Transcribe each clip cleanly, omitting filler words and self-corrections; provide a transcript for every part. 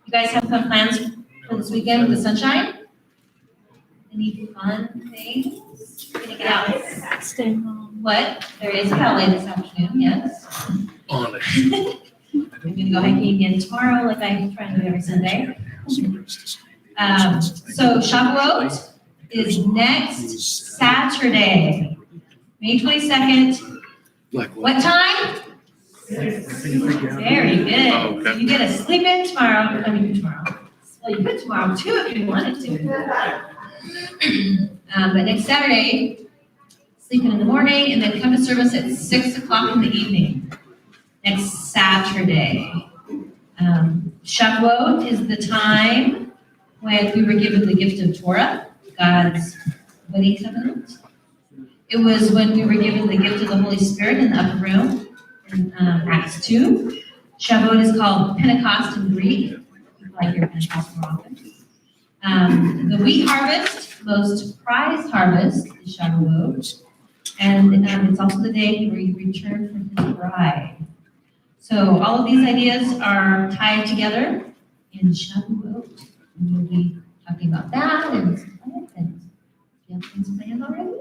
You guys have some plans for this weekend with the sunshine? Any fun things? Gonna get out? Stay home. What? There is a ballet this afternoon, yes. Honest. I'm gonna go hiking again tomorrow, like I try to do every Sunday. So Shavuot is next Saturday, May 22nd. What time? Very good. So you get to sleep in tomorrow. Well, you could tomorrow too if you wanted to. But next Saturday, sleep in the morning and then come to service at 6 o'clock in the evening. Next Saturday. Shavuot is the time when we were given the gift of Torah, God's wedding covenant. It was when we were given the gift of the Holy Spirit in the upper room in Acts 2. Shavuot is called Pentecost in Greek. People like your Pentecost more often. The wheat harvest, most prized harvest, is Shavuot. And it's also the day where you return for his bride. So all of these ideas are tied together in Shavuot. And we'll be talking about that and some other things. Do you have things planned already?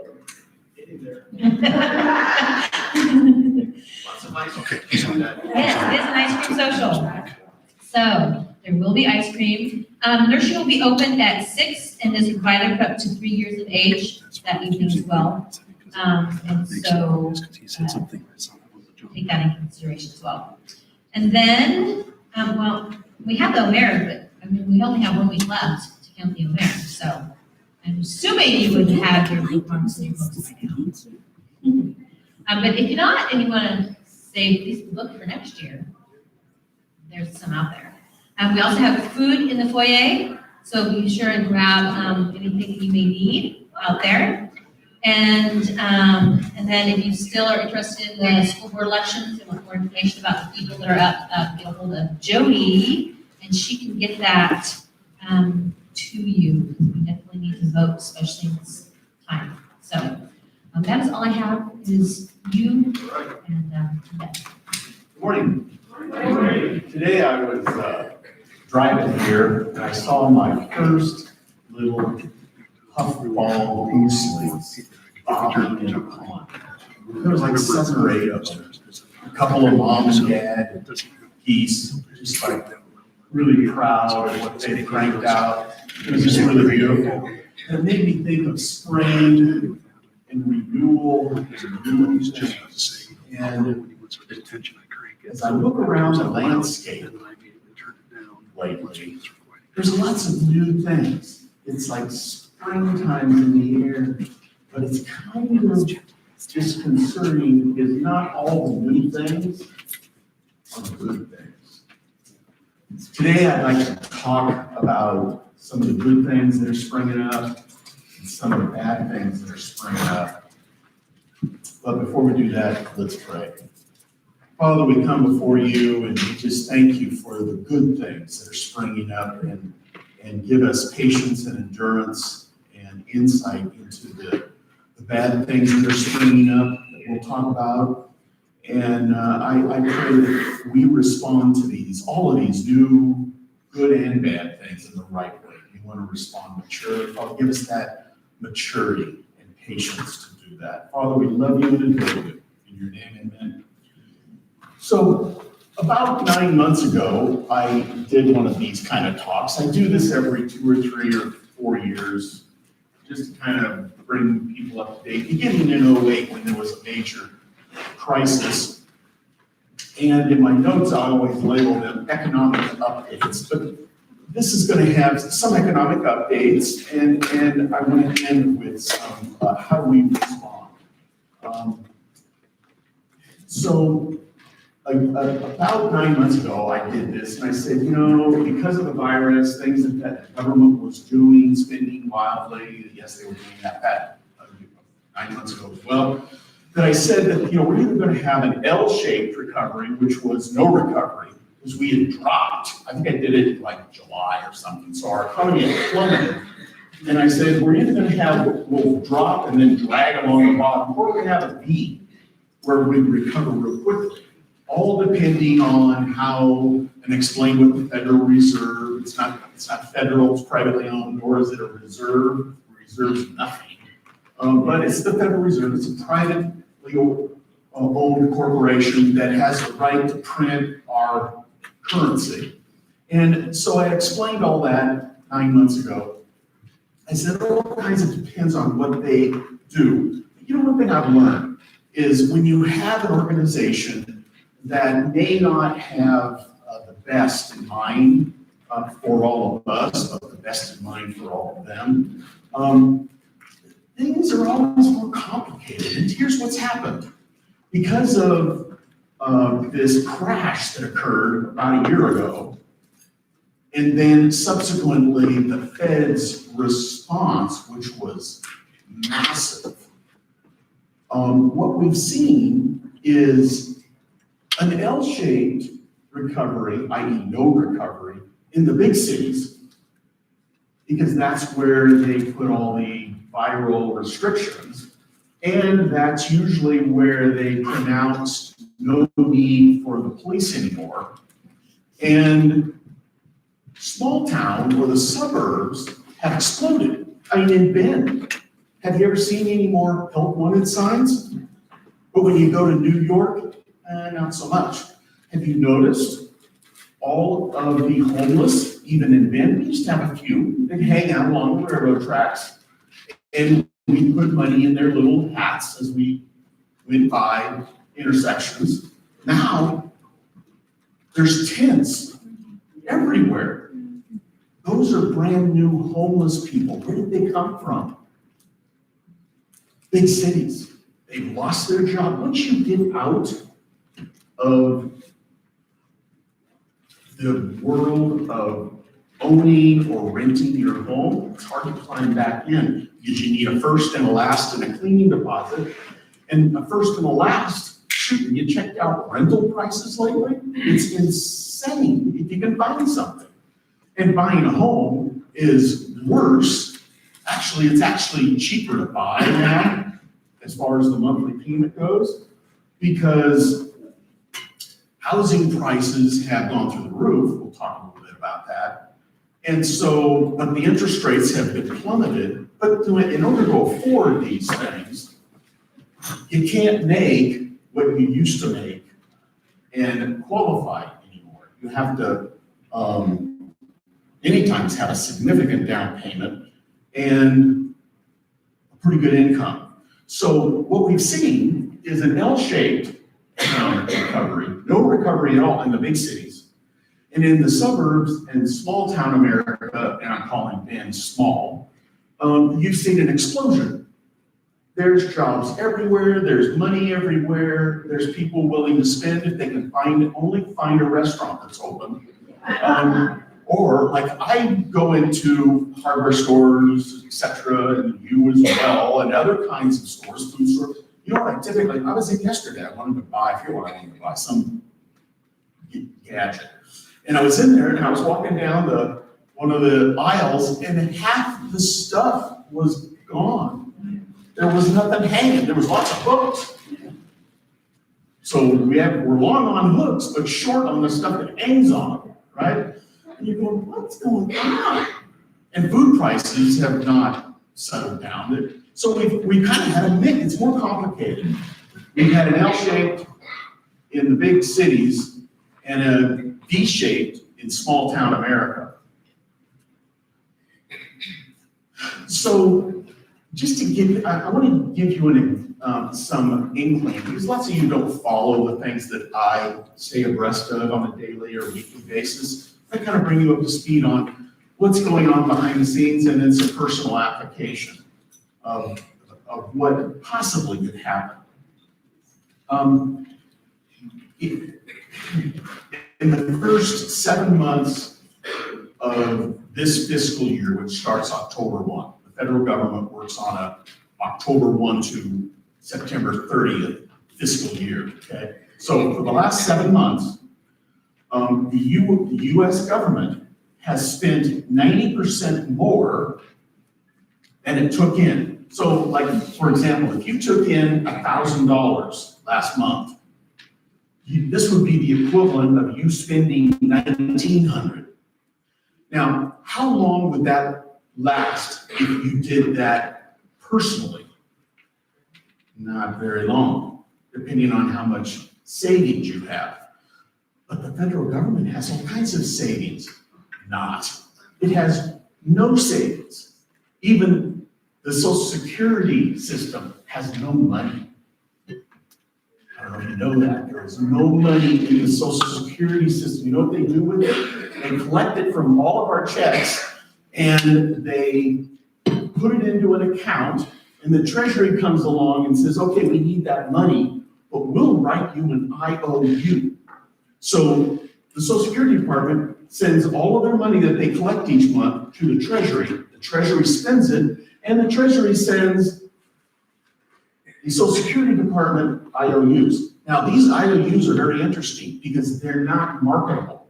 Okay. Yes, it is an ice cream social. So there will be ice cream. Nursery will be opened at 6 and is provided for up to 3 years of age that evening as well. And so take that into consideration as well. And then, well, we have the Omer, but we only have 1 week left to count the Omer. So I'm assuming you would have your bookmarks in your books by now. But if you're not, and you want to save this book for next year, there's some out there. We also have food in the foyer, so be sure and grab anything that you may need out there. And then if you still are interested in the school board elections and want more information about the people that are up, get a hold of Jody, and she can get that to you. We definitely need to vote, especially in this time. So that is all I have. Is you and Beth. Good morning. Today I was driving here and I saw my first little puffball goose bobbing in a pond. There was like 7 or 8 of them. A couple of mom and dad geese, just like really proud of what they cranked out. It was just really beautiful. And it made me think of spring and renewal and as I look around the landscape lately, there's lots of new things. It's like springtime in the air, but it's kind of disconcerting because not all the new things are good things. Today I'd like to talk about some of the good things that are springing up and some of the bad things that are springing up. But before we do that, let's pray. Father, we come before you and we just thank you for the good things that are springing up and give us patience and endurance and insight into the bad things that are springing up that we'll talk about. And I pray that we respond to these, all of these new good and bad things in the right way. We want to respond mature. Father, give us that maturity and patience to do that. Father, we love you and adore you. In your name, amen. So about 9 months ago, I did one of these kind of talks. I do this every 2 or 3 or 4 years, just to kind of bring people up to date, beginning in 08 when there was a major crisis. And in my notes, I always label them economic updates, but this is going to have some economic updates, and I want to end with some how do we respond. So about 9 months ago, I did this, and I said, because of the virus, things that the government was doing, spending wildly, yes, they were doing that 9 months ago as well, that I said that, we're either going to have an L-shaped recovery, which was no recovery, because we had dropped. I think I did it in like July or something, so our economy had plummeted. And I said, we're either going to we'll drop and then drag along the bottom, or we're going to have a V, where we recover real quickly. all depending on how, and explain what the Federal Reserve, it's not federal, it's privately owned, nor is it a reserve. Reserve's nothing. But it's the Federal Reserve, it's a privately owned corporation that has the right to print our currency. And so I explained all that 9 months ago. I said, all kinds of depends on what they do. You know, one thing I've learned is when you have an organization that may not have the best in mind for all of us, but the best in mind for all of them, things are always more complicated. And here's what's happened. Because of this crash that occurred about a year ago, and then subsequently the Fed's response, which was massive, what we've seen is an L-shaped recovery, i.e. no recovery, in the big cities, because that's where they put all the viral restrictions, and that's usually where they pronounced no need for the police anymore. And small town or the suburbs have exploded. I mean, in Bend, have you ever seen any more help wanted signs? But when you go to New York, not so much. Have you noticed all of the homeless, even in Bend, we used to have a few, they'd hang out along the railroad tracks, and we put money in their little hats as we went by intersections. Now, there's tents everywhere. Those are brand new homeless people. Where did they come from? Big cities. They've lost their job. Once you get out of the world of owning or renting your home, it's hard to climb back in because you need a first and a last and a cleaning deposit. And a first and a last, shoot, have you checked out rental prices lately? It's insane if you can find something. And buying a home is worse. Actually, it's actually cheaper to buy now as far as the monthly payment goes, because housing prices have gone through the roof. We'll talk a little bit about that. And so, but the interest rates have been plummeted. But in order to afford these things, you can't make what you used to make and qualify anymore. You have to, many times, have a significant down payment and a pretty good income. So what we've seen is an L-shaped recovery, no recovery at all in the big cities. And in the suburbs and small town America, and I'm calling Bend small, you've seen an explosion. There's jobs everywhere, there's money everywhere, there's people willing to spend if they can only find a restaurant that's open. Or like I go into hardware stores, etc., and you as well, and other kinds of stores, food stores. You know what I was in yesterday, I wanted to buy, I wanted to buy some gadget. And I was in there and I was walking down one of the aisles and half the stuff was gone. There was nothing hanging, there was lots of hooks. So we're long on hooks, but short on the stuff that hangs on them, right? And you're going, what's going on? And food prices have not settled down. So we kind of had a mix. It's more complicated. We've had an L-shaped in the big cities and a V-shaped in small town America. So just to give, I want to give you some inkling, because lots of you don't follow the things that I stay abreast of on a daily or weekly basis. I kind of bring you up to speed on what's going on behind the scenes, and it's a personal application of what possibly could happen. In the first 7 months of this fiscal year, which starts October 1, the federal government works on a October 1 to September 30th fiscal year, okay? So for the last 7 months, the U.S. government has spent 90% more than it took in. So like, for example, if you took in $1,000 last month, this would be the equivalent of you spending $1,900. Now, how long would that last if you did that personally? Not very long, depending on how much savings you have. But the federal government has all kinds of savings. Not. It has no savings. Even the Social Security system has no money. I don't know if you know that. There is no money in the Social Security system. You know what they do with it? They collect it from all of our checks and they put it into an account, and the Treasury comes along and says, okay, we need that money, but we'll write you an IOU. So the Social Security Department sends all of their money that they collect each month to the Treasury spends it, and the Treasury sends the Social Security Department IOUs. Now, these IOUs are very interesting because they're not marketable.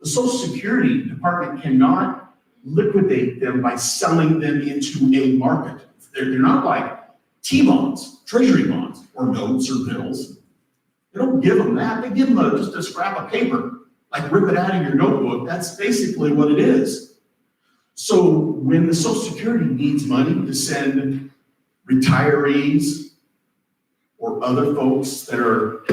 The Social Security Department cannot liquidate them by selling them into a market. They're not like T-bonds, Treasury bonds, or notes or bills. They don't give them that. They give them just a scrap of paper, like rip it out of your notebook. That's basically what it is. So when the Social Security needs money to send retirees or other folks that are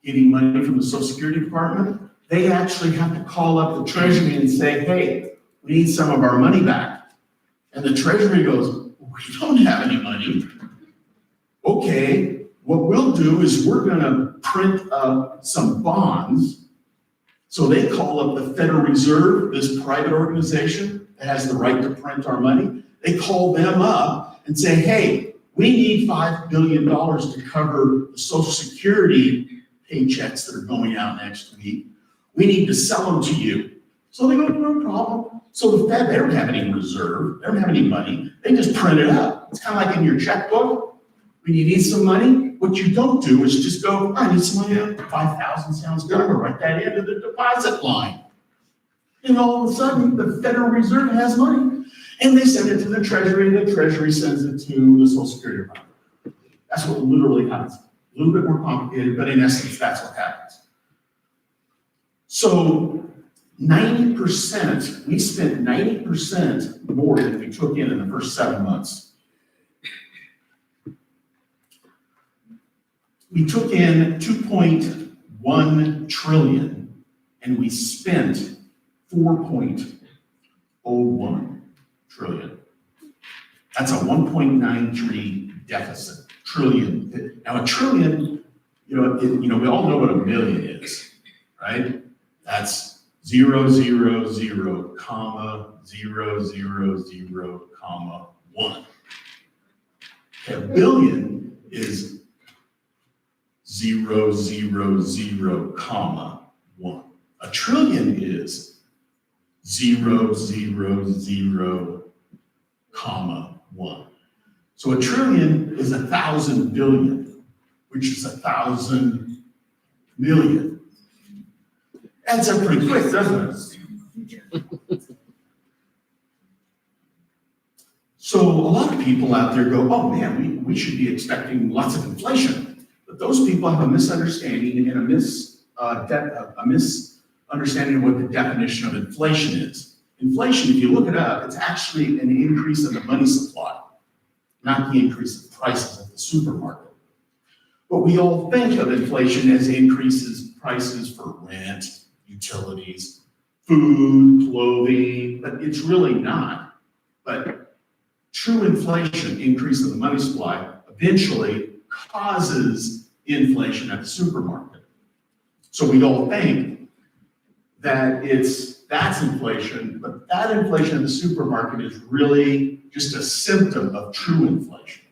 getting money from the Social Security Department, they actually have to call up the Treasury and say, hey, we need some of our money back. And the Treasury goes, we don't have any money. Okay, what we'll do is we're gonna print up some bonds. So they call up the Federal Reserve, this private organization that has the right to print our money. They call them up and say, hey, we need $5 billion to cover the Social Security paychecks that are going out next week. We need to sell them to you. So they go, no problem. So the Fed, they don't have any reserve, they don't have any money, they just print it up. It's kind of like in your checkbook, when you need some money, what you don't do is just go, I need some money, 5,000 sounds good, I'm gonna write that into the deposit line. And all of a sudden, the Federal Reserve has money, and they send it to the Treasury, and the Treasury sends it to the Social Security Department. That's what literally happens. A little bit more complicated, but in essence, that's what happens. So 90%, we spent 90% more than we took in the first 7 months. We took in 2.1 trillion and we spent 4.01 trillion. That's a 1.93 deficit, trillion. Now a trillion, we all know what a million is, right? That's 0, 0, 0, comma, 0, 0, 0, comma, 1. A billion is 0, 0, 0, comma, 1. A trillion is 0, 0, 0, comma, 1. So a trillion is 1,000 billion, which is 1,000 million. Adds up pretty quick, doesn't it? So a lot of people out there go, oh man, we should be expecting lots of inflation. But those people have a misunderstanding and a misunderstanding of what the definition of inflation is. Inflation, if you look it up, it's actually an increase in the money supply, not the increase in prices at the supermarket. But we all think of inflation as increases prices for rent, utilities, food, clothing, but it's really not. But true inflation, increase in the money supply, eventually causes inflation at the supermarket. So we all think that that's inflation, but that inflation at the supermarket is really just a symptom of true inflation.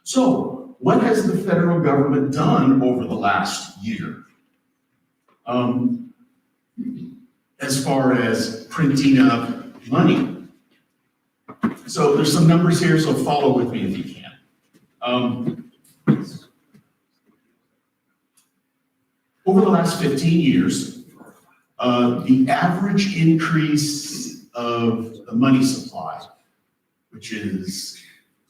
So what has the federal government done over the last year? As far as printing up money. So there's some numbers here, so follow with me if you can. Over the last 15 years, the average increase of the money supply, which is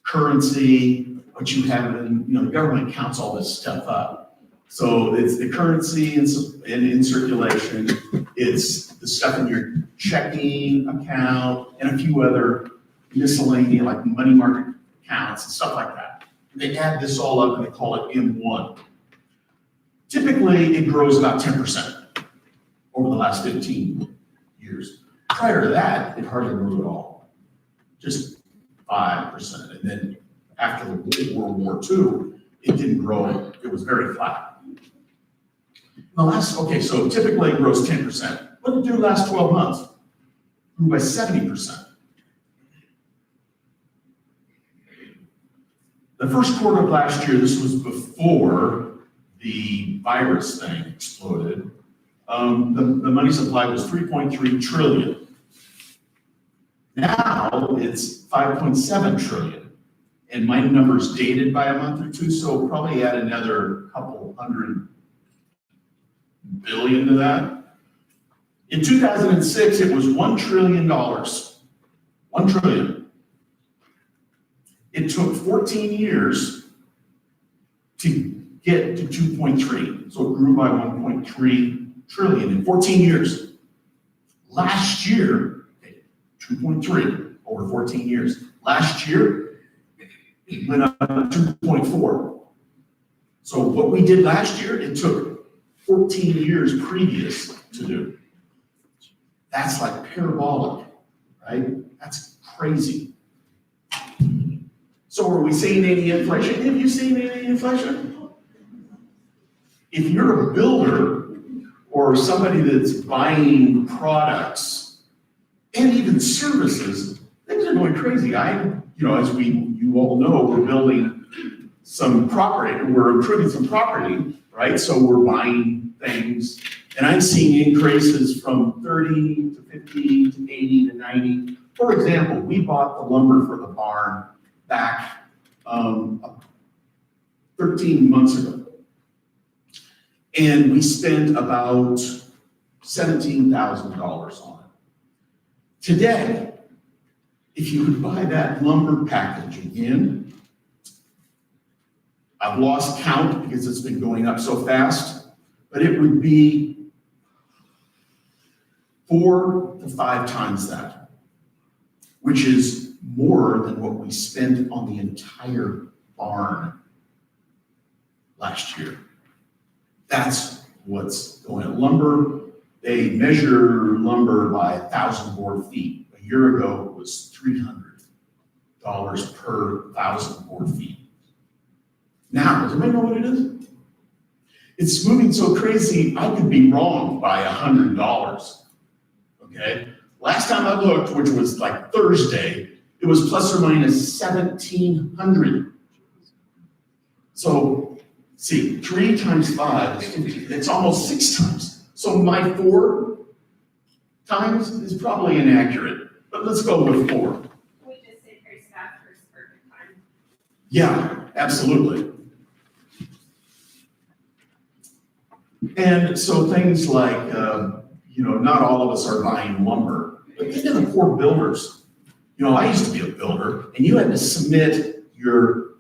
currency, what you have in, the government counts all this stuff up. So it's the currency in circulation, it's the stuff in your checking account, and a few other miscellaneous, like money market accounts and stuff like that. They add this all up and they call it M1. Typically, it grows about 10% over the last 15 years. Prior to that, it hardly grew at all, just 5%. And then after the World War II, it didn't grow, it was very flat. So typically it grows 10%. What did it do the last 12 months? Grew by 70%. The first quarter of last year, this was before the virus thing exploded, the money supply was 3.3 trillion. Now it's 5.7 trillion. And my number's dated by a month or two, so probably add another couple hundred billion to that. In 2006, it was $1 trillion. 1 trillion. It took 14 years to get to 2.3. So it grew by 1.3 trillion in 14 years. Last year, 2.3 over 14 years. Last year, it went up to 2.4. So what we did last year, it took 14 years previous to do. That's like parabolic, right? That's crazy. So are we seeing any inflation? Have you seen any inflation? If you're a builder or somebody that's buying products and even services, things are going crazy. As you all know, we're building some property, we're improving some property, right? So we're buying things, and I'm seeing increases from 30 to 50 to 80 to 90. For example, we bought the lumber for the barn back 13 months ago. And we spent about $17,000 on it. Today, if you could buy that lumber package again, I've lost count because it's been going up so fast, but it would be 4 to 5 times that, which is more than what we spent on the entire barn last year. That's what's going on. Lumber, they measure lumber by 1,000 board feet. A year ago, it was $300 per 1,000 board feet. Now, does anybody know what it is? It's moving so crazy, I could be wrong by $100, okay? Last time I looked, which was like Thursday, it was plus or minus 1,700. So, see, 3 times 5 is 50. It's almost 6 times. So my 4 times is probably inaccurate, but let's go with 4. Can we just say price staff for perfect time? Yeah, absolutely. And so things like, not all of us are buying lumber, but think of the poor builders. I used to be a builder, and you had to submit your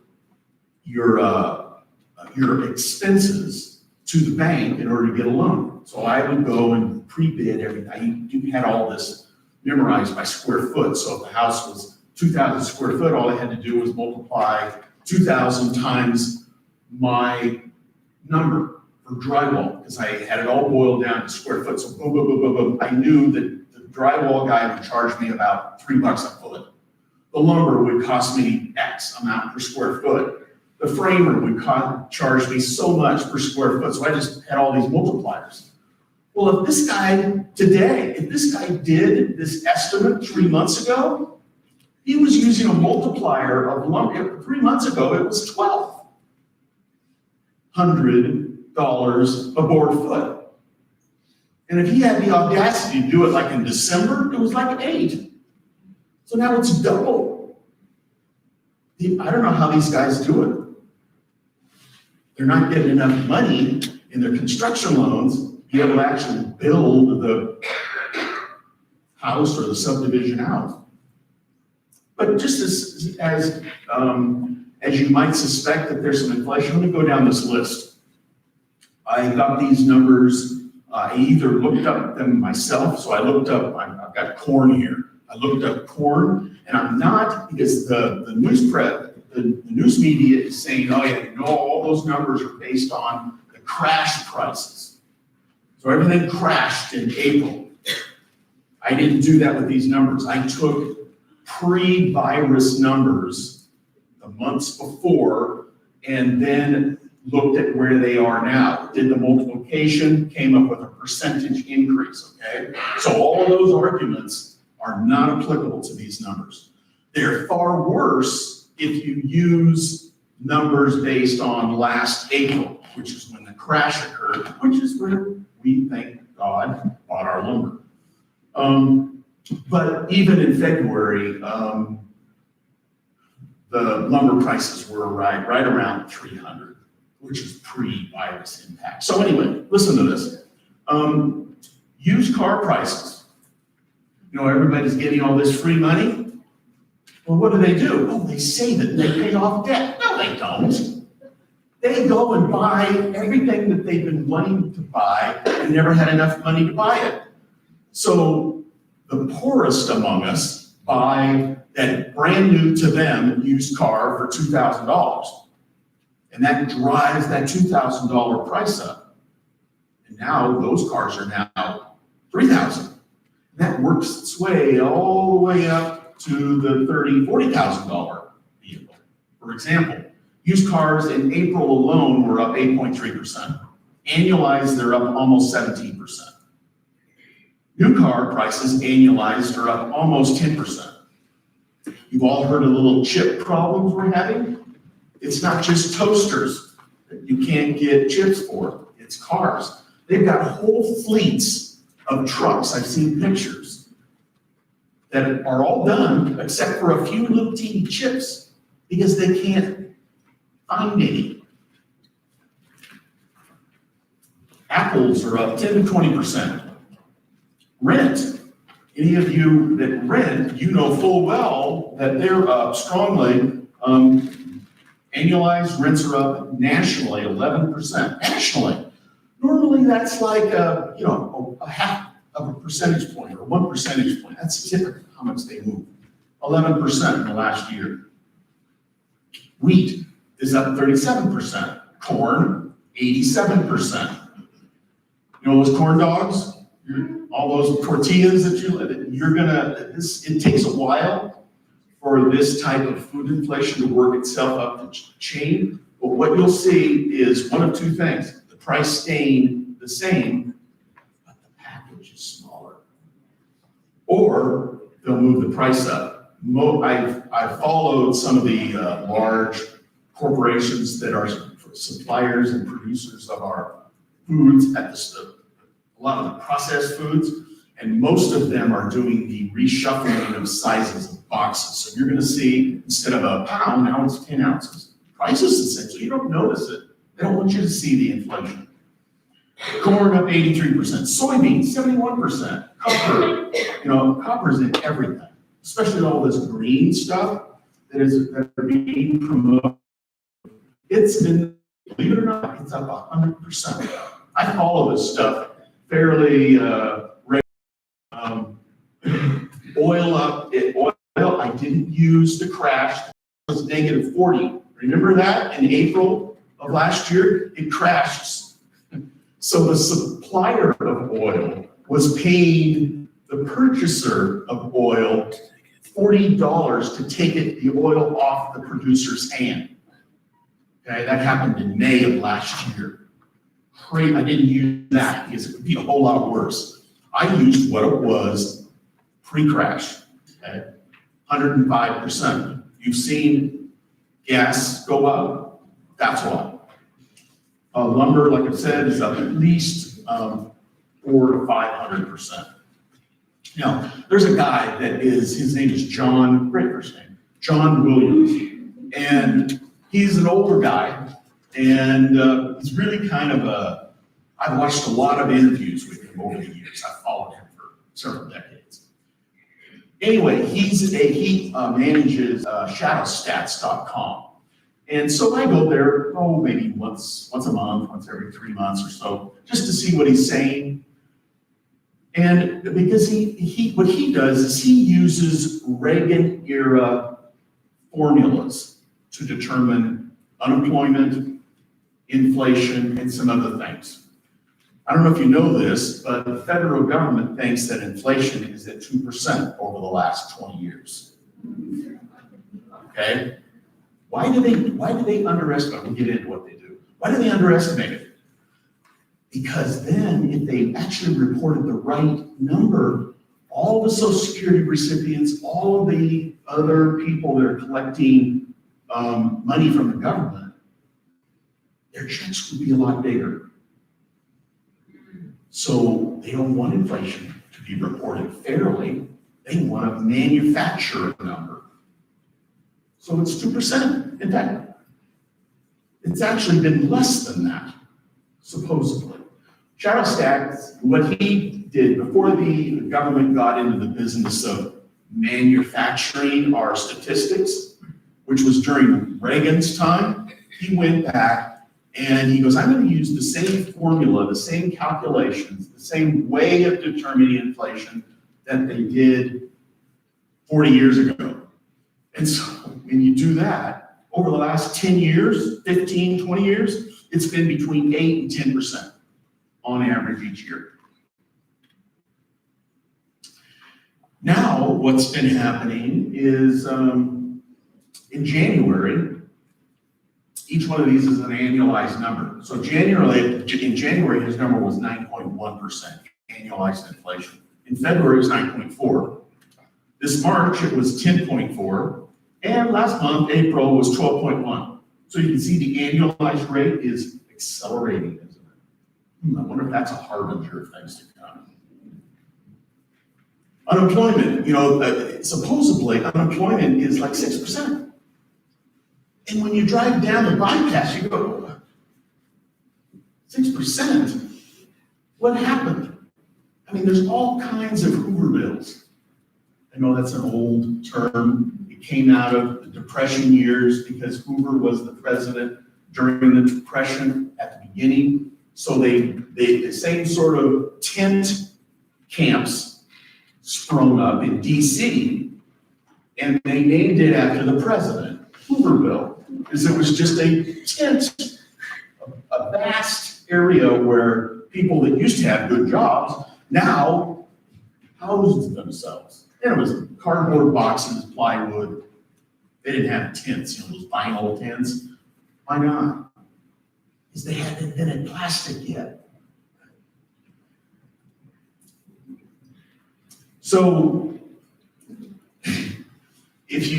expenses to the bank in order to get a loan. So I would go and pre-bid everything. You had all this memorized by square foot. So if the house was 2,000 square foot, all I had to do was multiply 2,000 times my number for drywall, because I had it all boiled down to square foot. So boom, boom, boom, boom, boom. I knew that the drywall guy would charge me about $3 a foot. The lumber would cost me X amount per square foot. The framer would charge me so much per square foot. So I just had all these multipliers. Well, if this guy did this estimate 3 months ago, he was using a multiplier of lumber. 3 months ago, it was $1,200 a board foot. And if he had the audacity to do it like in December, it was like 8. So now it's double. I don't know how these guys do it. They're not getting enough money in their construction loans to be able to actually build the house or the subdivision out. But just as you might suspect that there's some inflation, let me go down this list. I got these numbers, I either looked up them myself, so I've got corn here. I looked up corn, and I'm not, because the news media is saying, oh yeah, no, all those numbers are based on the crash prices. So everything crashed in April. I didn't do that with these numbers. I took pre-virus numbers the months before, and then looked at where they are now, did the multiplication, came up with a percentage increase, okay? So all of those arguments are not applicable to these numbers. They're far worse if you use numbers based on last April, which is when the crash occurred, which is where we thank God bought our lumber. But even in February, the lumber prices were right around 300, which is pre-virus impact. So anyway, listen to this. Used car prices. You know, everybody's getting all this free money. Well, what do? Oh, they save it, they pay off debt. No, they don't. They go and buy everything that they've been wanting to buy and never had enough money to buy it. So the poorest among us buy that brand new to them used car for $2,000. And that drives that $2,000 price up. And now those cars are now $3,000. That works its way all the way up to the $30,000, $40,000 vehicle. For example, used cars in April alone were up 8.3%. Annualized, they're up almost 17%. New car prices annualized are up almost 10%. You've all heard of the little chip problems we're having? It's not just toasters that you can't get chips for, it's cars. They've got whole fleets of trucks, I've seen pictures, that are all done except for a few little teeny chips because they can't find any. Apples are up 10 to 20%. Rent, any of you that rent, you know full well that they're up strongly. Annualized rents are up nationally 11%. Nationally. Normally that's like a half of a percentage point or 1 percentage point. That's typically how much they move. 11% in the last year. Wheat is up 37%. Corn, 87%. You know those corn dogs? All those tortillas that it takes a while for this type of food inflation to work itself up the chain. But what you'll see is one of two things. The price staying the same, but the package is smaller. Or they'll move the price up. I've followed some of the large corporations that are suppliers and producers of our foods at a lot of the processed foods, and most of them are doing the reshuffling of sizes of boxes. So you're gonna see, instead of a pound, now it's 10 ounces. Price is the same, so you don't notice it. They don't want you to see the inflation. Corn up 83%, soybeans 71%, copper's in everything, especially all this green stuff that are being promoted. It's been, believe it or not, it's up 100%. I follow this stuff fairly oil up. Oil, I didn't use the crash. It was negative 40. Remember that in April of last year? It crashed. So the supplier of oil was paying the purchaser of oil $40 to take the oil off the producer's hand. Okay, that happened in May of last year. Great, I didn't use that because it would be a whole lot worse. I used what it was pre-crash, okay? 105%. You've seen gas go up, that's why. Lumber, like I said, is up at least 400 to 500%. Now, there's a guy his name is John, great first name, John Williams. And he's an older guy, and he's really kind of I've watched a lot of interviews with him over the years. I've followed him for several decades. Anyway, he manages shadowstats.com. And so I go there, maybe once a month, once every 3 months or so, just to see what he's saying. And because what he does is he uses Reagan era formulas to determine unemployment, inflation, and some other things. I don't know if you know this, but the federal government thinks that inflation is at 2% over the last 20 years. Okay? Why do they underestimate? We'll get into what they do. Why do they underestimate it? Because then if they actually reported the right number, all the Social Security recipients, all of the other people that are collecting money from the government, their checks would be a lot bigger. So they don't want inflation to be reported fairly. They want to manufacture a number. So it's 2%. In fact, it's actually been less than that, supposedly. Charles Stack, what he did before the government got into the business of manufacturing our statistics, which was during Reagan's time, he went back and he goes, I'm going to use the same formula, the same calculations, the same way of determining inflation that they did 40 years ago. And so when you do that, over the last 10 years, 15, 20 years, it's been between 8 and 10% on average each year. Now, what's been happening is in January, each one of these is an annualized number. So in January, his number was 9.1% annualized inflation. In February, it was 9.4. This March, it was 10.4. And last month, April, was 12.1. So you can see the annualized rate is accelerating, isn't it? I wonder if that's a harbinger of things to come. Unemployment, supposedly unemployment is like 6%. And when you drive down the bypass, you go, 6%? What happened? I mean, there's all kinds of Hoover bills. I know that's an old term. It came out of the Depression years because Hoover was the president during the Depression at the beginning. So the same sort of tent camps sprung up in DC, and they named it after the president, Hooverville, because it was just a tent, a vast area where people that used to have good jobs now housed themselves. And it was cardboard boxes, plywood. They didn't have tents, those vinyl tents. Why not? Because they hadn't invented plastic yet. So, if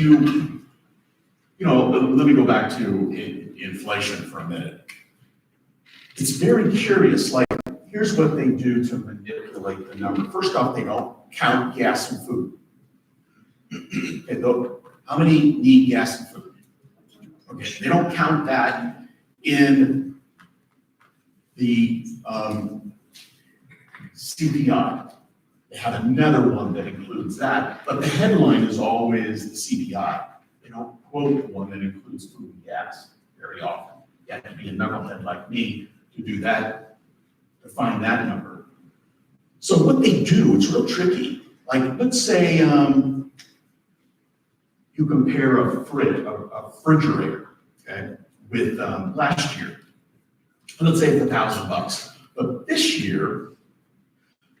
let me go back to inflation for a minute. It's very curious, like, here's what they do to manipulate the number. First off, they don't count gas and food. Okay, how many need gas and food? Okay, they don't count that in the CPI. They have another one that includes that, but the headline is always the CPI. They don't quote the one that includes food and gas very often. You have to be a knucklehead like me to do that, to find that number. So what they do, it's real tricky. Like, let's say you compare a refrigerator, okay, with last year. Let's say it's $1,000, but this year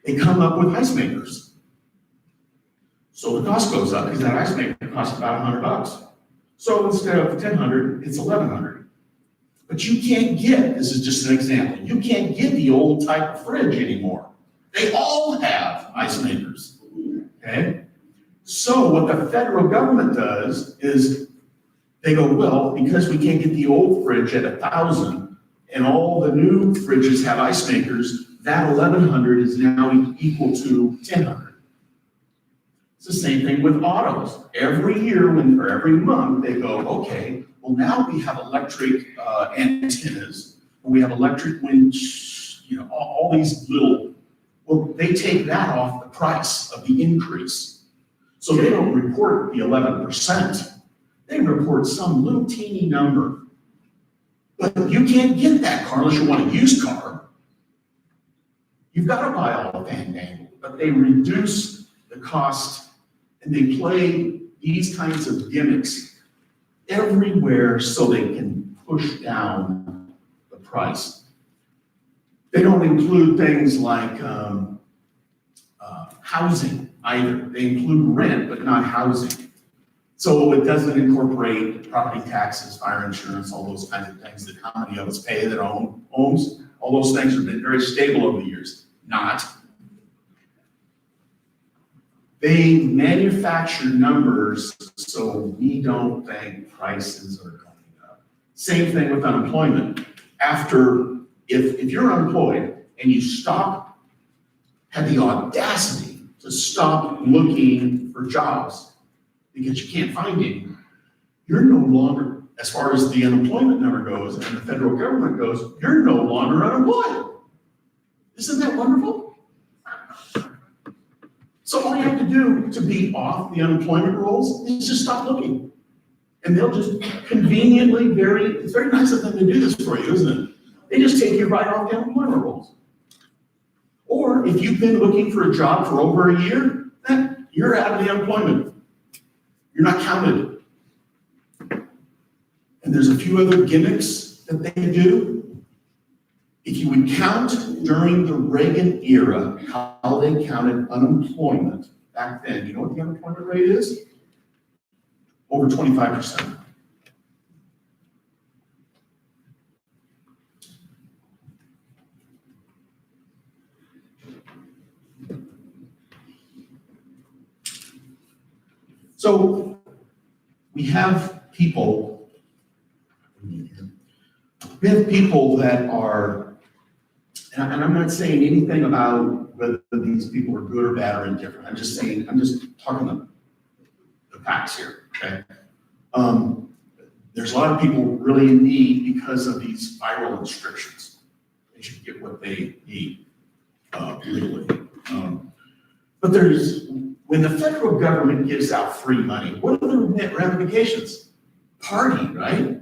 they come up with ice makers. So the cost goes up because that ice maker costs about $100. So instead of $1,000, it's $1,100. But you can't get, this is just an example, you can't get the old type of fridge anymore. They all have ice makers, okay? So what the federal government does is they go, well, because we can't get the old fridge at 1,000 and all the new fridges have ice makers, that 1,100 is now equal to 1,000. It's the same thing with autos. Every year or every month they go, okay, well now we have electric antennas, we have electric winch, all these little, well, they take that off the price of the increase. So they don't report the 11%. They report some little teeny number. But you can't get that car unless you want a used car. You've got to buy all the fandangle, but they reduce the cost and they play these kinds of gimmicks everywhere so they can push down the price. They don't include things like housing either. They include rent, but not housing. So it doesn't incorporate property taxes, fire insurance, all those kinds of things that how many of us pay that own homes. All those things have been very stable over the years. Not. They manufacture numbers so we don't think prices are going up. Same thing with unemployment. If you're unemployed and you have the audacity to stop looking for jobs because you can't find any, you're no longer, as far as the unemployment number goes and the federal government goes, you're no longer unemployed. Isn't that wonderful? So all you have to do to be off the unemployment rolls is just stop looking. And they'll just conveniently, it's very nice of them to do this for you, isn't it? They just take you right off the unemployment rolls. Or if you've been looking for a job for over a year, then you're out of the unemployment. You're not counted. And there's a few other gimmicks that they do. If you would count during the Reagan era, how they counted unemployment back then, you know what the unemployment rate is? Over 25%. So we have people that are, and I'm not saying anything about whether these people are good or bad or indifferent. I'm just talking the facts here, okay? There's a lot of people really in need because of these viral restrictions. They should get what they need legally. But when the federal government gives out free money, what are the ramifications? Party, right?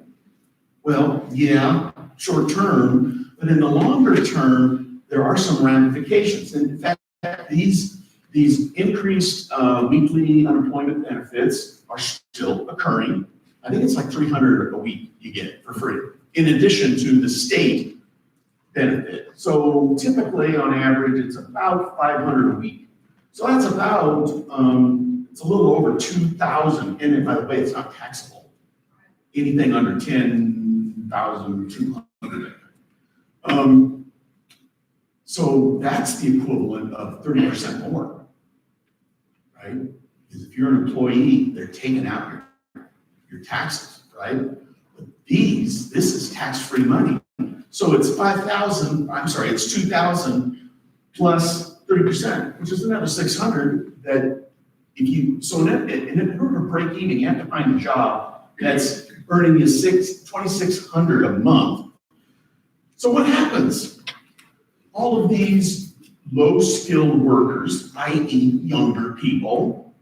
Well, yeah, short term, but in the longer term, there are some ramifications. And in fact, these increased weekly unemployment benefits are still occurring. I think it's like $300 a week you get for free, in addition to the state benefit. So typically, on average, it's about $500 a week. So that's about, it's a little over $2,000, and by the way, it's not taxable. Anything under $10,200. So that's the equivalent of 30% more, right? Because if you're an employee, they're taking out your taxes, right? But this is tax-free money. So it's it's 2,000 plus 30%, which is another 600 that in order to break even, you have to find a job that's earning you $2,600 a month. So what happens? All of these low-skilled workers, i.e. younger people,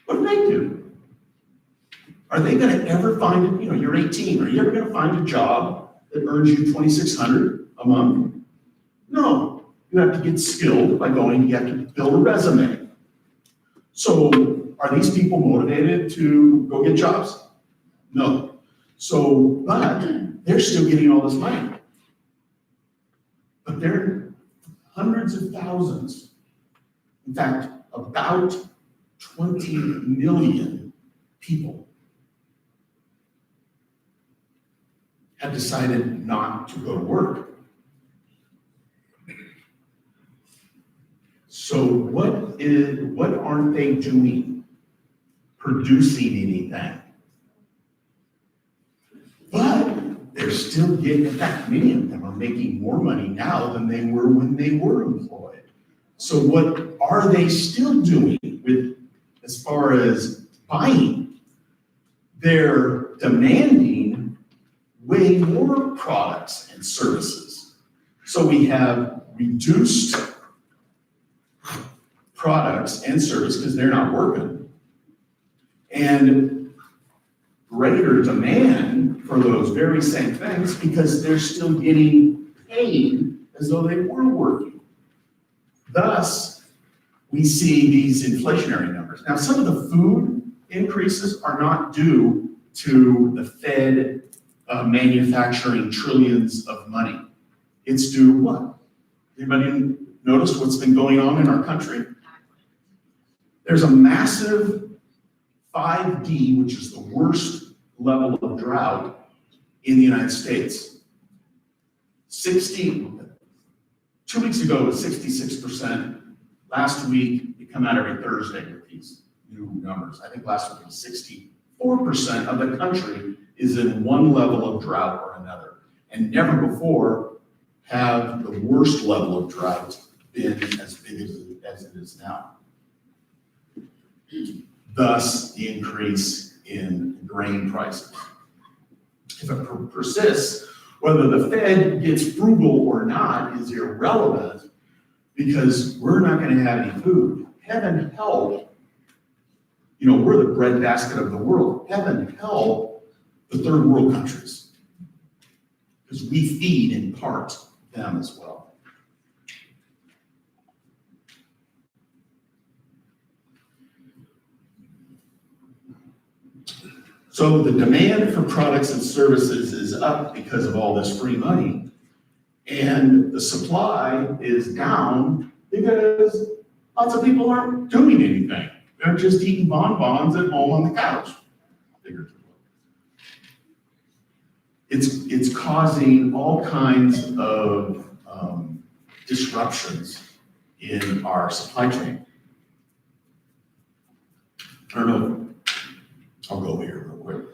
what do? Are they going to ever find, you're 18, are you ever going to find a job that earns you $2,600 a month? No, you have to get skilled you have to build a resume. So are these people motivated to go get jobs? No. So, but they're still getting all this money. But they're hundreds of thousands. In fact, about 20 million people have decided not to go to work. So what aren't they doing? Producing anything. But they're still getting, in fact, many of them are making more money now than they were when they were employed. So what are they still doing as far as buying? They're demanding way more products and services. So we have reduced products and service because they're not working. and greater demand for those very same things because they're still getting paid as though they were working. Thus, we see these inflationary numbers. Now, some of the food increases are not due to the Fed manufacturing trillions of money. It's due to what? Anybody notice what's been going on in our country? There's a massive 5D, which is the worst level of drought in the United States. 2 weeks ago it was 66%. Last week, you come out every Thursday with these new numbers. I think last week it was 64% of the country is in one level of drought or another. And never before have the worst level of drought been as big as it is now. Thus, the increase in grain prices. If it persists, whether the Fed gets frugal or not is irrelevant because we're not going to have any food. Heaven help, we're the breadbasket of the world. Heaven help the third world countries because we feed in part them as well. So the demand for products and services is up because of all this free money, and the supply is down because lots of people aren't doing anything. They're just eating bonbons at home on the couch. It's causing all kinds of disruptions in our supply chain. I don't know, I'll go here real quick.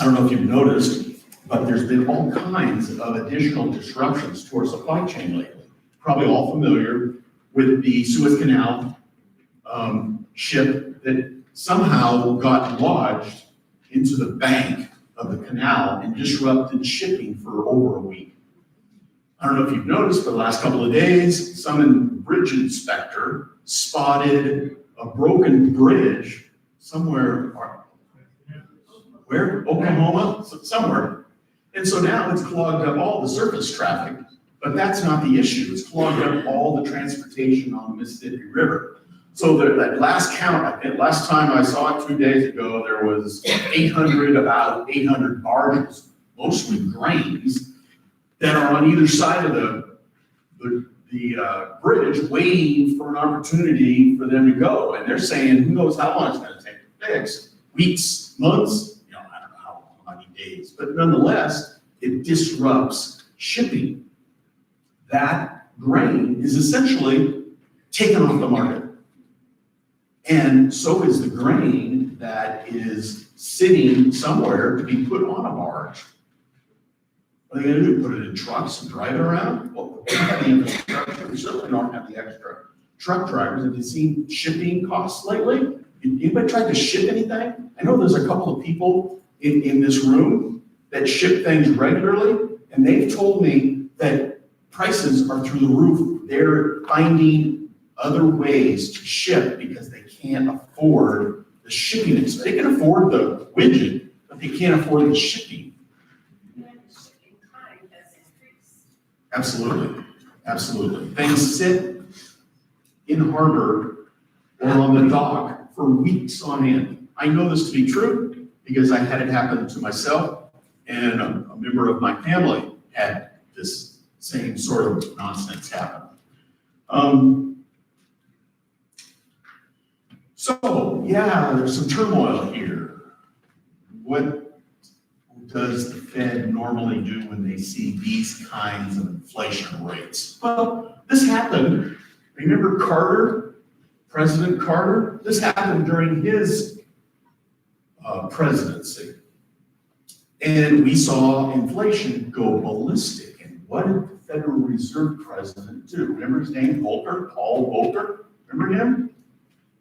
I don't know if you've noticed, but there's been all kinds of additional disruptions to our supply chain lately. Probably all familiar with the Suez Canal ship that somehow got lodged into the bank of the canal and disrupted shipping for over a week. I don't know if you've noticed, but the last couple of days, some bridge inspector spotted a broken bridge somewhere, where? Oklahoma? Somewhere. And so now it's clogged up all the surface traffic, but that's not the issue. It's clogged up all the transportation on the Mississippi River. So that last count, I think last time I saw it 2 days ago, there was about 800 barges, mostly grains, that are on either side of the bridge waiting for an opportunity for them to go. And they're saying, who knows how long it's going to take to fix? Weeks, months, I don't know how many days. But nonetheless, it disrupts shipping. That grain is essentially taken off the market. And so is the grain that is sitting somewhere to be put on a barge. What are they going to do? Put it in trucks and drive it around? Well, we don't have the infrastructure. We certainly don't have the extra truck drivers. Have you seen shipping costs lately? Anybody tried to ship anything? I know there's a couple of people in this room that ship things regularly, and they've told me that prices are through the roof. They're finding other ways to ship because they can't afford the shipping. They can afford the widget, but they can't afford the shipping. Absolutely, absolutely. Things sit in harbor or on the dock for weeks on end. I know this to be true because I had it happen to myself, and a member of my family had this same sort of nonsense happen. So, yeah, there's some turmoil here. What does the Fed normally do when they see these kinds of inflation rates? Well, this happened. Remember Carter, President Carter? This happened during his presidency. And we saw inflation go ballistic. And what did the Federal Reserve President do? Remember his name, Volcker, Paul Volcker? Remember him?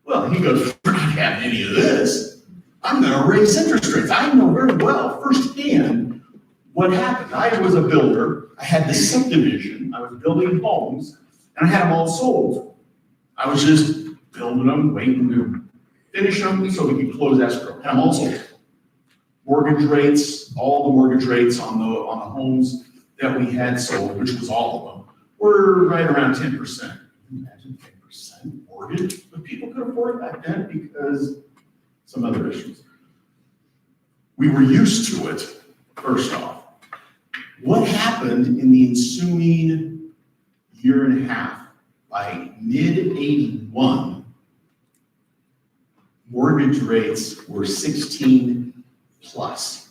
Well, he goes, we're not having any of this. I'm going to raise interest rates. I know very well firsthand what happened. I was a builder. I had this subdivision. I was building homes, and I had them all sold. I was just building them, waiting to finish them so we can close escrow. And I'm also, mortgage rates, all the mortgage rates on the homes that we had sold, which was all of them, were right around 10%. Imagine 10% mortgage, but people could afford it back then because some other issues. We were used to it, first off. What happened in the ensuing year and a half? By mid-81, mortgage rates were 16 plus.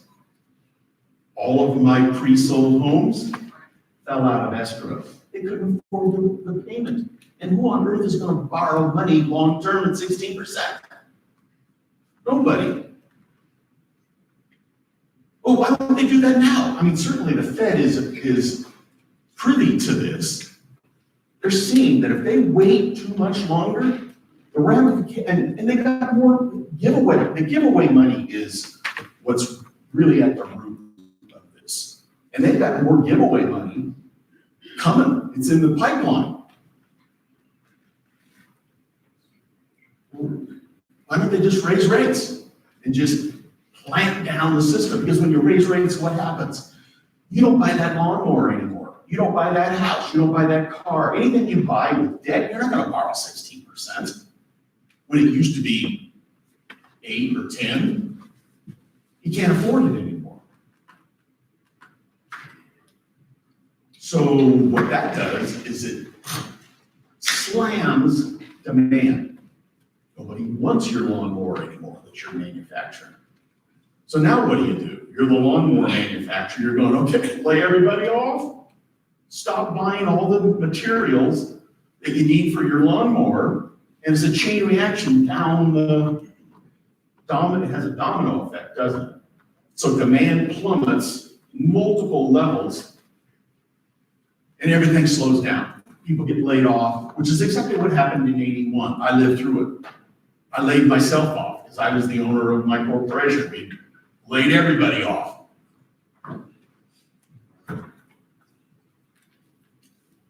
All of my pre-sold homes fell out of escrow. They couldn't afford the payment. And who on earth is going to borrow money long-term at 16%? Nobody. Oh, why don't they do that now? I mean, certainly the Fed is privy to this. They're seeing that if they wait too much longer, the ramifications, and they got more giveaway. The giveaway money is what's really at the root of this. And they've got more giveaway money coming. It's in the pipeline. Why don't they just raise rates and just clamp down the system? Because when you raise rates, what happens? You don't buy that lawnmower anymore. You don't buy that house. You don't buy that car. Anything you buy with debt, you're not going to borrow 16%. When it used to be 8 or 10, you can't afford it anymore. So what that does is it slams demand. Nobody wants your lawnmower anymore that you're manufacturing. So now what do? You're the lawnmower manufacturer. You're going, okay, lay everybody off. Stop buying all the materials that you need for your lawnmower. And it's a chain reaction down the domino. It has a domino effect, doesn't it? So demand plummets multiple levels and everything slows down. People get laid off, which is exactly what happened in 81. I lived through it. I laid myself off because I was the owner of my corporation. We laid everybody off.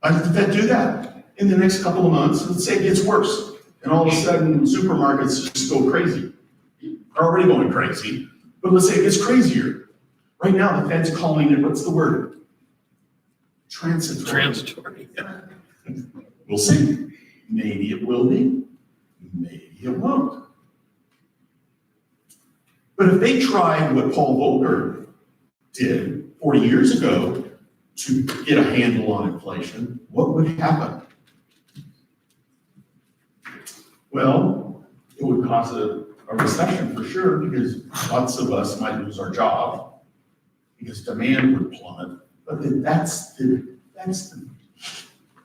Why did the Fed do that? In the next couple of months, let's say it gets worse, and all of a sudden supermarkets just go crazy. They're already going crazy, but let's say it gets crazier. Right now, the Fed's calling it, what's the word? Transitory. Yeah. We'll see. Maybe it will be, maybe it won't. But if they tried what Paul Volcker did 40 years ago to get a handle on inflation, what would happen? Well, it would cause a recession for sure, because lots of us might lose our job because demand would plummet. But that's the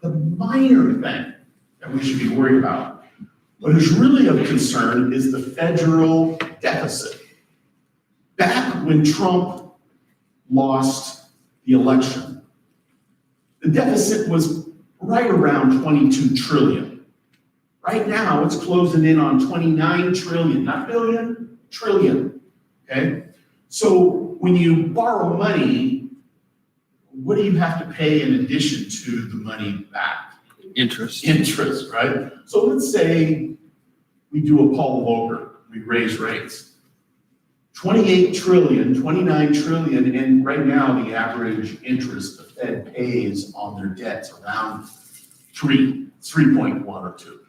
minor thing that we should be worried about. What is really of concern is the federal deficit. Back when Trump lost the election, the deficit was right around 22 trillion. Right now, it's closing in on 29 trillion, not billion, trillion, okay? So when you borrow money, what do you have to pay in addition to the money back? Interest. Interest, right? So let's say we do a Paul Volcker, we raise rates. 28 trillion, 29 trillion, and right now the average interest the Fed pays on their debt's around 3.1 or 2.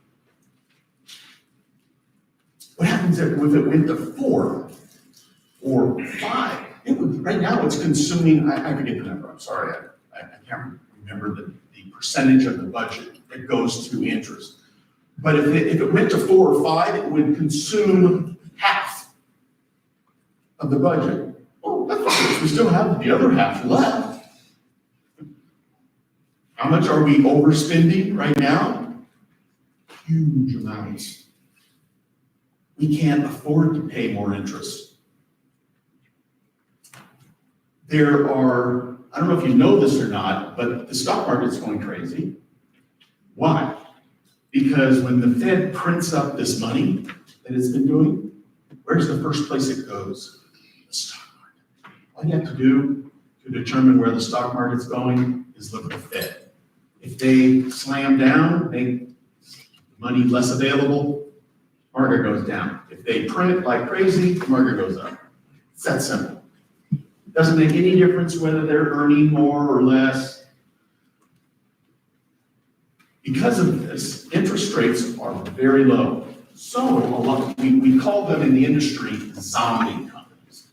What happens if it went to 4 or 5? Right now it's consuming, I forget the number, I'm sorry, I can't remember the percentage of the budget that goes to interest. But if it went to 4 or 5, it would consume half of the budget. Oh, that's okay. We still have the other half left. How much are we overspending right now? Huge amounts. We can't afford to pay more interest. There are, I don't know if you know this or not, but the stock market's going crazy. Why? Because when the Fed prints up this money that it's been doing, where's the first place it goes? The stock market. All you have to do to determine where the stock market's going is look at the Fed. If they slam down, make money less available, market goes down. If they print like crazy, the market goes up. It's that simple. Doesn't make any difference whether they're earning more or less. Because of this, interest rates are very low. So we call them in the industry zombie companies.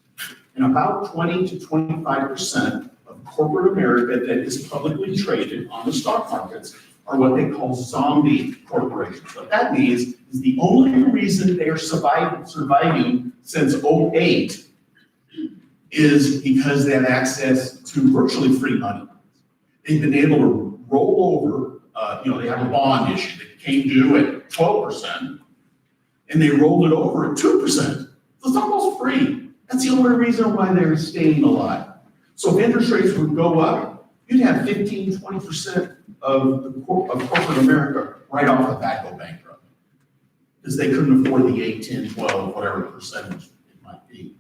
And about 20 to 25% of corporate America that is publicly traded on the stock markets are what they call zombie corporations. What that means is the only reason they are surviving since '08 is because they have access to virtually free money. They've been able to roll over, they have a bond issue that came due at 12%, and they rolled it over at 2%. So it's almost free. That's the only reason why they're staying alive. So if interest rates would go up, you'd have 15, 20% of corporate America right off the bat go bankrupt. Because they couldn't afford the 8, 10, 12, whatever percentage it might be.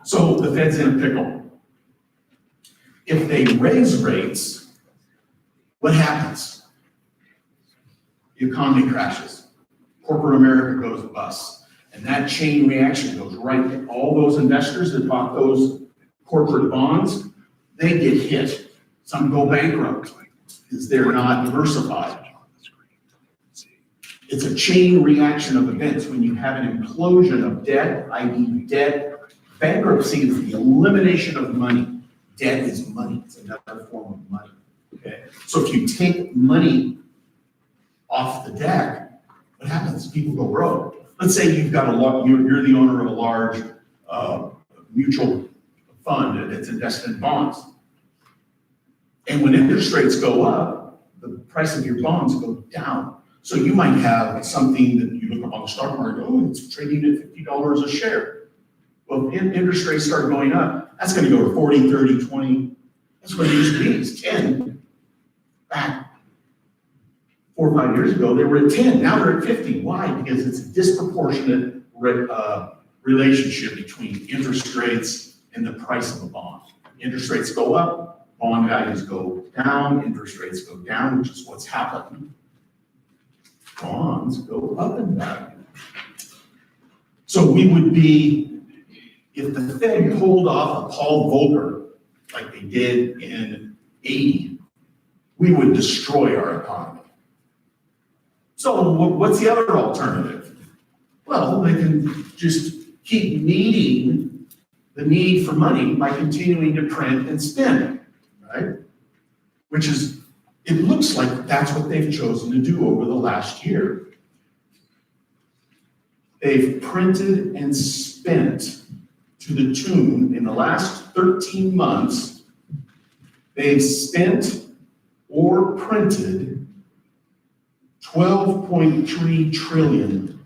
So the Fed's in a pickle. If they raise rates, what happens? The economy crashes. Corporate America goes bust. And that chain reaction goes right to all those investors that bought those corporate bonds. They get hit. Some go bankrupt because they're not diversified. It's a chain reaction of events. When you have an implosion of debt, i.e. debt, bankruptcy is the elimination of money. Debt is money. It's another form of money. Okay? So if you take money off the deck, what happens? People go broke. Let's say you've got you're the owner of a large mutual fund that's invested in bonds. And when interest rates go up, the price of your bonds go down. So you might have something that you look up on the stock market, oh, it's trading at $50 a share. Well, if interest rates start going up, that's going to go to 40, 30, 20. That's what it used to be. It's 10. Back 4 or 5 years ago, they were at 10. Now they're at 50. Why? Because it's a disproportionate relationship between interest rates and the price of a bond. Interest rates go up, bond values go down, interest rates go down, which is what's happened. Bonds go up in value. So we would be, if the Fed pulled off a Paul Volcker like they did in '80, we would destroy our economy. So what's the other alternative? Well, they can just keep meeting the need for money by continuing to print and spend, right? Which is, it looks like that's what they've chosen to do over the last year. They've printed and spent to the tune, in the last 13 months, they've spent or printed $12.3 trillion.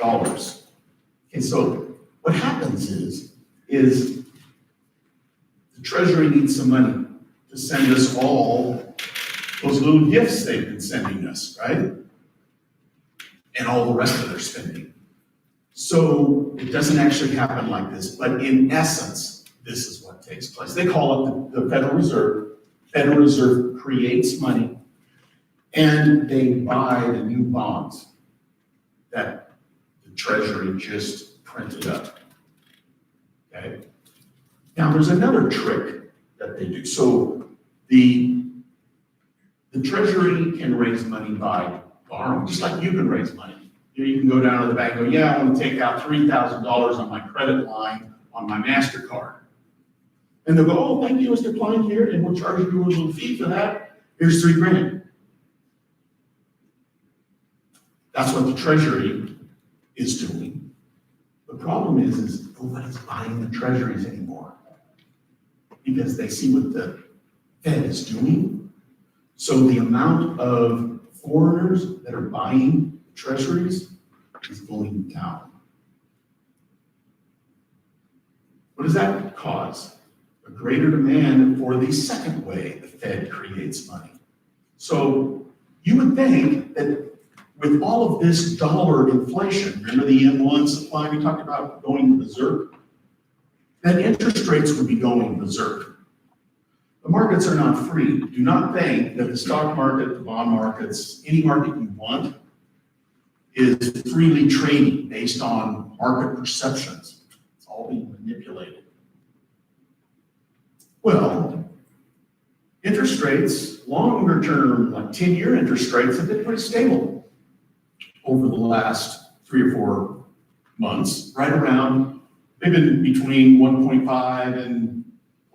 Okay, so what happens is the Treasury needs some money to send us all those little gifts they've been sending us, right? And all the rest of their spending. So it doesn't actually happen like this, but in essence, this is what takes place. They call it the Federal Reserve. Federal Reserve creates money, and they buy the new bonds that the Treasury just printed up. Okay? Now, there's another trick that they do. So the Treasury can raise money by borrowing, just like you can raise money. You can go down to the bank and go, yeah, I want to take out $3,000 on my credit line on my MasterCard. And they'll go, oh, thank you, Mr. Klein here, and we'll charge you a little fee for that. Here's $3,000. That's what the Treasury is doing. The problem is nobody's buying the Treasuries anymore because they see what the Fed is doing. So the amount of foreigners that are buying Treasuries is going down. What does that cause? A greater demand for the second way the Fed creates money. So you would think that with all of this dollar inflation, remember the M1 supply we talked about going berserk, that interest rates would be going berserk. The markets are not free. Do not think that the stock market, the bond markets, any market you want is freely trading based on market perceptions. It's all being manipulated. Well, interest rates, longer term, like 10-year interest rates have been pretty stable over the last 3 or 4 months, right around, they've been between 1.5 and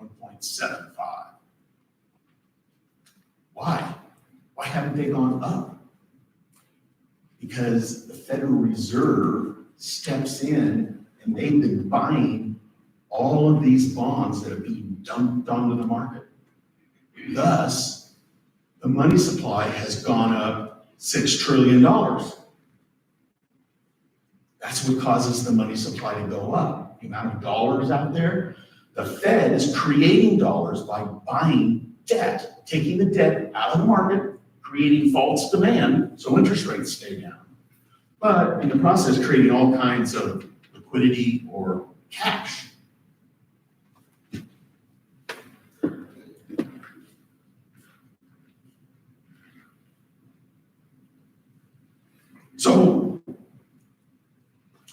1.75. Why? Why haven't they gone up? Because the Federal Reserve steps in and they've been buying all of these bonds that are being dumped onto the market. Thus, the money supply has gone up $6 trillion. That's what causes the money supply to go up. The amount of dollars out there, the Fed is creating dollars by buying debt, taking the debt out of the market, creating false demand, so interest rates stay down. But in the process, creating all kinds of liquidity or cash. So,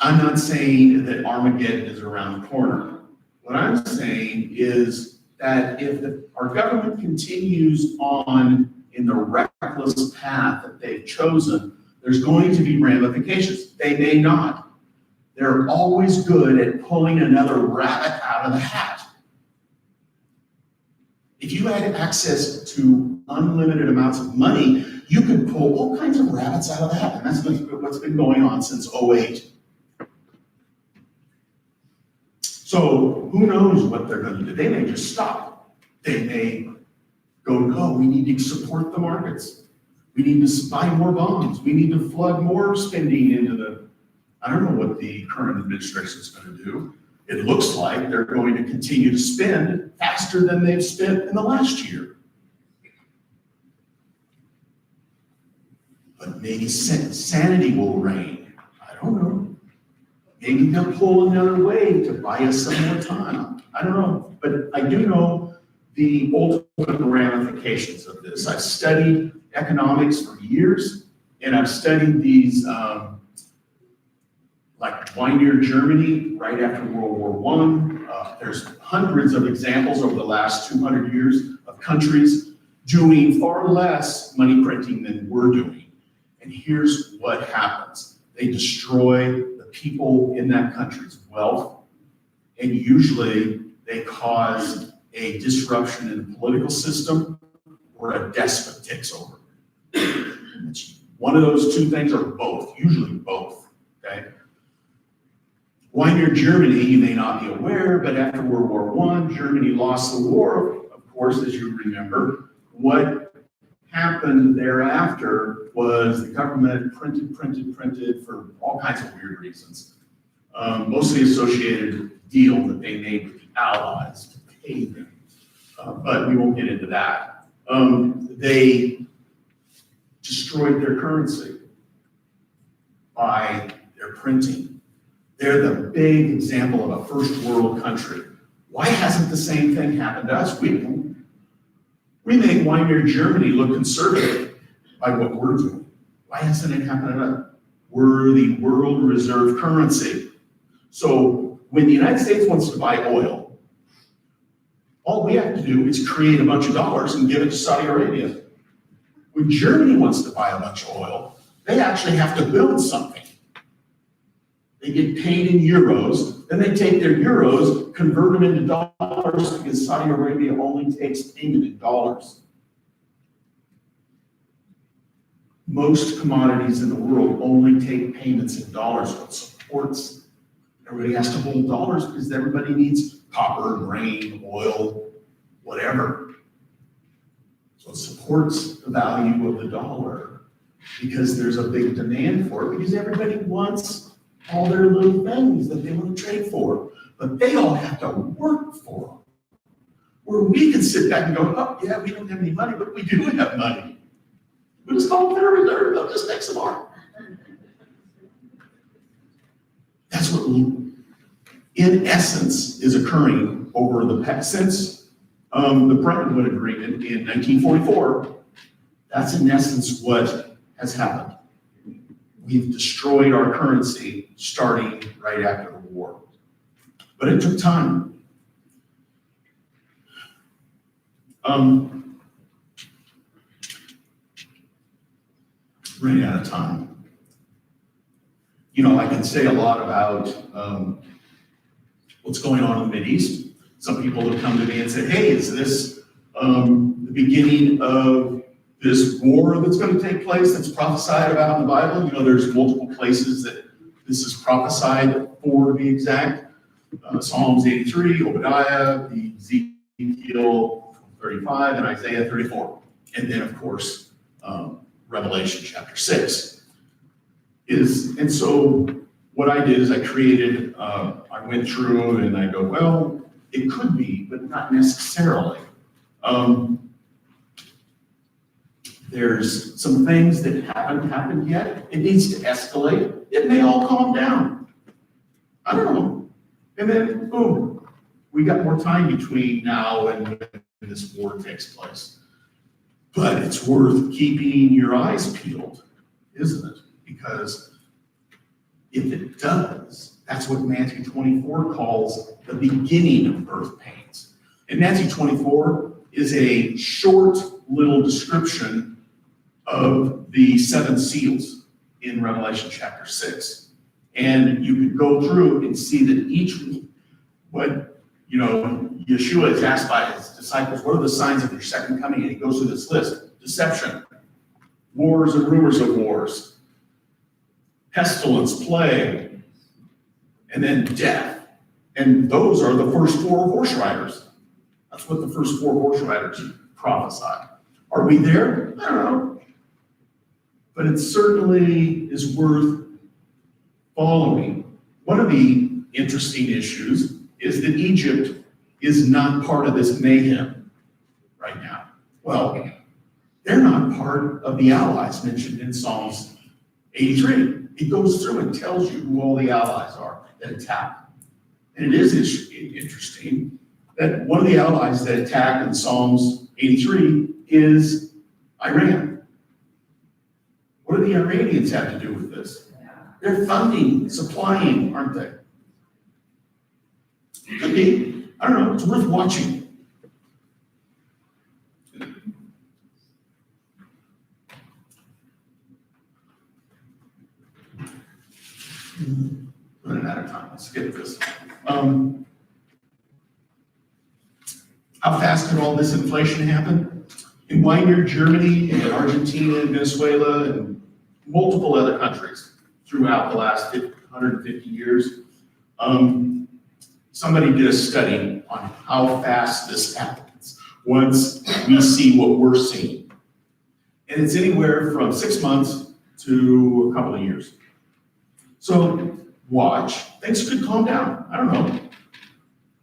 I'm not saying that Armageddon is around the corner. What I'm saying is that if our government continues on in the reckless path that they've chosen, there's going to be ramifications. They may not. They're always good at pulling another rabbit out of the hat. If you had access to unlimited amounts of money, you could pull all kinds of rabbits out of the hat. And that's what's been going on since '08. So who knows what they're going to do? They may just stop. They may go, no, we need to support the markets. We need to buy more bonds. We need to flood more spending into the, I don't know what the current administration is going to do. It looks like they're going to continue to spend faster than they've spent in the last year. But maybe sanity will reign. I don't know. Maybe they'll pull another way to buy us some more time. I don't know. But I do know the ultimate ramifications of this. I've studied economics for years, and I've studied these, like Weimar Germany, right after World War I. There's hundreds of examples over the last 200 years of countries doing far less money printing than we're doing. And here's what happens. They destroy the people in that country's wealth, and usually they cause a disruption in the political system or a despot takes over. It's one of those two things or both, usually both, okay? Weimar Germany, you may not be aware, but after World War I, Germany lost the war, of course, as you remember. What happened thereafter was the government printed for all kinds of weird reasons. Mostly associated with the deal that they made with the Allies to pay them. But we won't get into that. They destroyed their currency by their printing. They're the big example of a first world country. Why hasn't the same thing happened to us? We make Weimar Germany look conservative by what we're doing. Why hasn't it happened to us? We're the world reserve currency. So when the United States wants to buy oil, all we have to do is create a bunch of dollars and give it to Saudi Arabia. When Germany wants to buy a bunch of oil, they actually have to build something. They get paid in euros, then they take their euros, convert them into dollars because Saudi Arabia only takes payment in dollars. Most commodities in the world only take payments in dollars, so it supports. Everybody has to hold dollars because everybody needs copper, grain, oil, whatever. So it supports the value of the dollar because there's a big demand for it because everybody wants all their little things that they want to trade for, but they all have to work for them. Where we can sit back and go, oh yeah, we don't have any money, but we do have money. We just call it Federal Reserve, they'll just make some more. That's what, in essence, is occurring over the past, since The Brentwood Agreement in 1944, that's in essence what has happened. We've destroyed our currency starting right after the war. But it took time. Running out of time. You know, I can say a lot about what's going on in the Mideast. Some people have come to me and said, hey, is this the beginning of this war that's going to take place that's prophesied about in the Bible? You know, there's multiple places that this is prophesied for, to be exact. Psalms 83, Obadiah, the Ezekiel 35, and Isaiah 34. And then, of course, Revelation chapter 6. And so what I did is I created, I went through and I go, well, it could be, but not necessarily. There's some things that haven't happened yet. It needs to escalate. It may all calm down. I don't know. And then, boom, we got more time between now and when this war takes place. But it's worth keeping your eyes peeled, isn't it? Because if it does, that's what Matthew 24 calls the beginning of birth pains. And Matthew 24 is a short little description of the 7 seals in Revelation chapter 6. And you could go through and see that each, what, you know, Yeshua is asked by his disciples, what are the signs of your second coming? And he goes through this list: deception, wars and rumors of wars, pestilence, plague, and then death. And those are the first 4 horse riders. That's what the first 4 horse riders prophesy. Are we there? I don't know. But it certainly is worth following. One of the interesting issues is that Egypt is not part of this mayhem right now. Well, they're not part of the allies mentioned in Psalms 83. It goes through and tells you who all the allies are that attack. And it is interesting that one of the allies that attack in Psalms 83 is Iran. What do the Iranians have to do with this? They're funding, supplying, aren't they? Could be. I don't know. It's worth watching. Running out of time. Let's skip this. How fast did all this inflation happen? In Weimar, Germany, and Argentina, and Venezuela, and multiple other countries throughout the last 150 years. Somebody did a study on how fast this happens once we see what we're seeing. And it's anywhere from 6 months to a couple of years. So watch. Things could calm down. I don't know.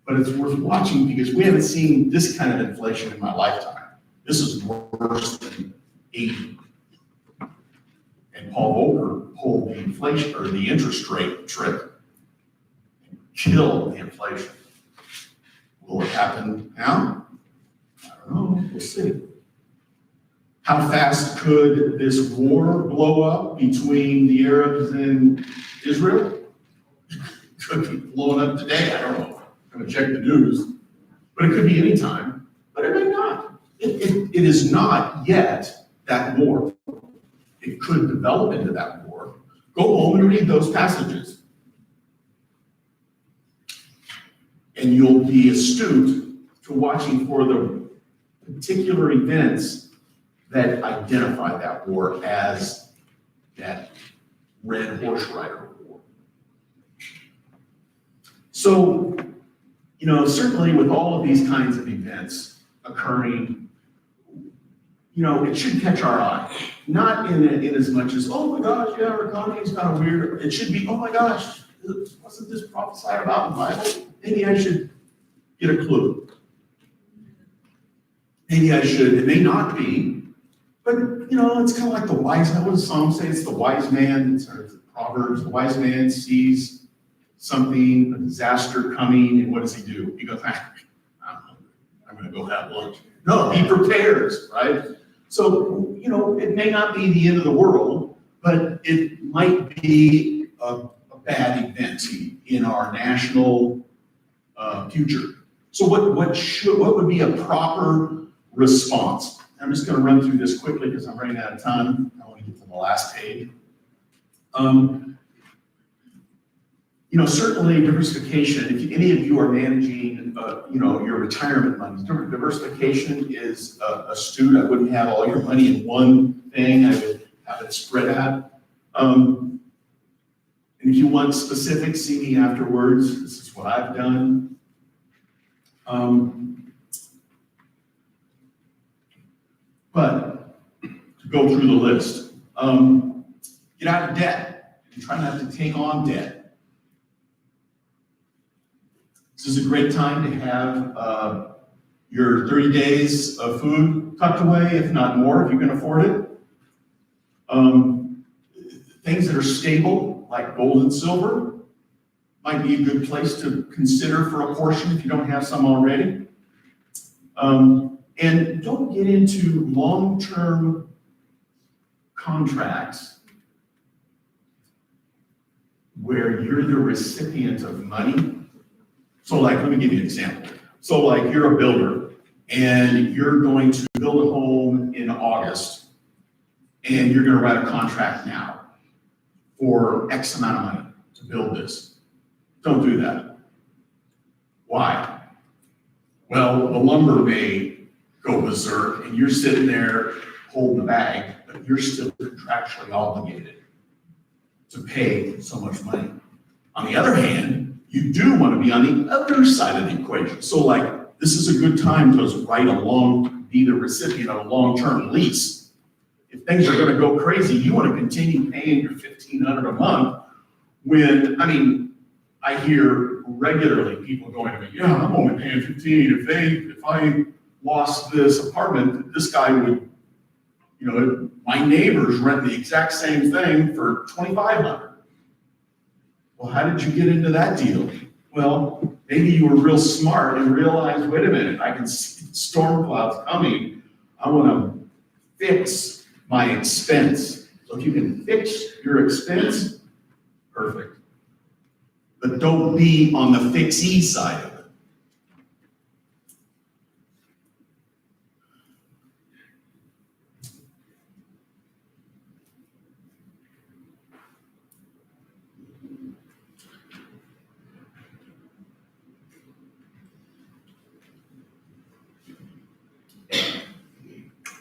But it's worth watching because we haven't seen this kind of inflation in my lifetime. This is worse than 80. And Paul Volcker pulled the inflation or the interest rate trick and killed the inflation. Will it happen now? I don't know. We'll see. How fast could this war blow up between the Arabs and Israel? Could be blowing up today. I don't know. I'm going to check the news. But it could be any time. But it may not. It is not yet that war. It could develop into that war. Go home and read those passages. And you'll be astute to watching for the particular events that identify that war as that red horse rider war. So, you know, certainly with all of these kinds of events occurring, you know, it should catch our eye. Not in as much as, oh my gosh, yeah, our economy is kind of weird. It should be, oh my gosh, wasn't this prophesied about in the Bible? Maybe I should get a clue. Maybe I should. It may not be, but you know, it's kind of like the wise man. What does Psalm say? It's the wise man, or Proverbs, the wise man sees something, a disaster coming, and what does he do? He goes, I don't know. I'm gonna go have lunch. No, he prepares, right? So, it may not be the end of the world, but it might be a bad event in our national future. So what would be a proper response? I'm just gonna run through this quickly because I'm running out of time. I want to get to the last page. Certainly diversification, if any of you are managing, your retirement money, diversification is astute. I wouldn't have all your money in one thing. I would have it spread out. And if you want specifics, see me afterwards. This is what I've done. But to go through the list, get out of debt and try not to take on debt. This is a great time to have your 30 days of food tucked away, if not more, if you can afford it. Things that are stable, like gold and silver, might be a good place to consider for a portion if you don't have some already. And don't get into long-term contracts where you're the recipient of money. So let me give you an example. So you're a builder and you're going to build a home in August and you're going to write a contract now for X amount of money to build this. Don't do that. Why? Well, the lumber may go berserk and you're sitting there holding the bag, but you're still contractually obligated to pay so much money. On the other hand, you do want to be on the other side of the equation. So this is a good time to be the recipient of a long-term lease. If things are going to go crazy, you want to continue paying your $1,500 a month I hear regularly people going to me, yeah, I'm only paying $15. If I lost this apartment, this guy would, my neighbors rent the exact same thing for $2,500. Well, how did you get into that deal? Well, maybe you were real smart and realized, wait a minute, I can see storm clouds coming. I want to fix my expense. So if you can fix your expense, perfect. But don't be on the fixee side of it.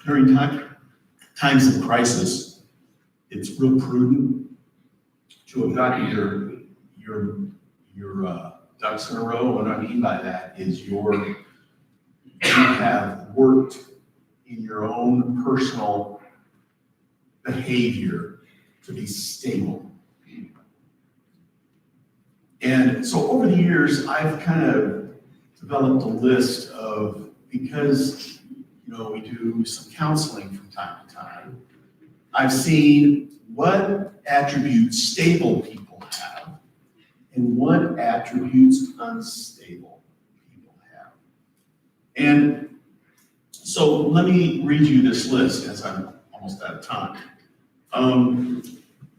During times of crisis, it's real prudent to have gotten your ducks in a row. What I mean by that is you have worked in your own personal behavior to be stable. And so over the years, I've kind of developed a list of, because we do some counseling from time to time, I've seen what attributes stable people have and what attributes unstable people have. And so let me read you this list as I'm almost out of time.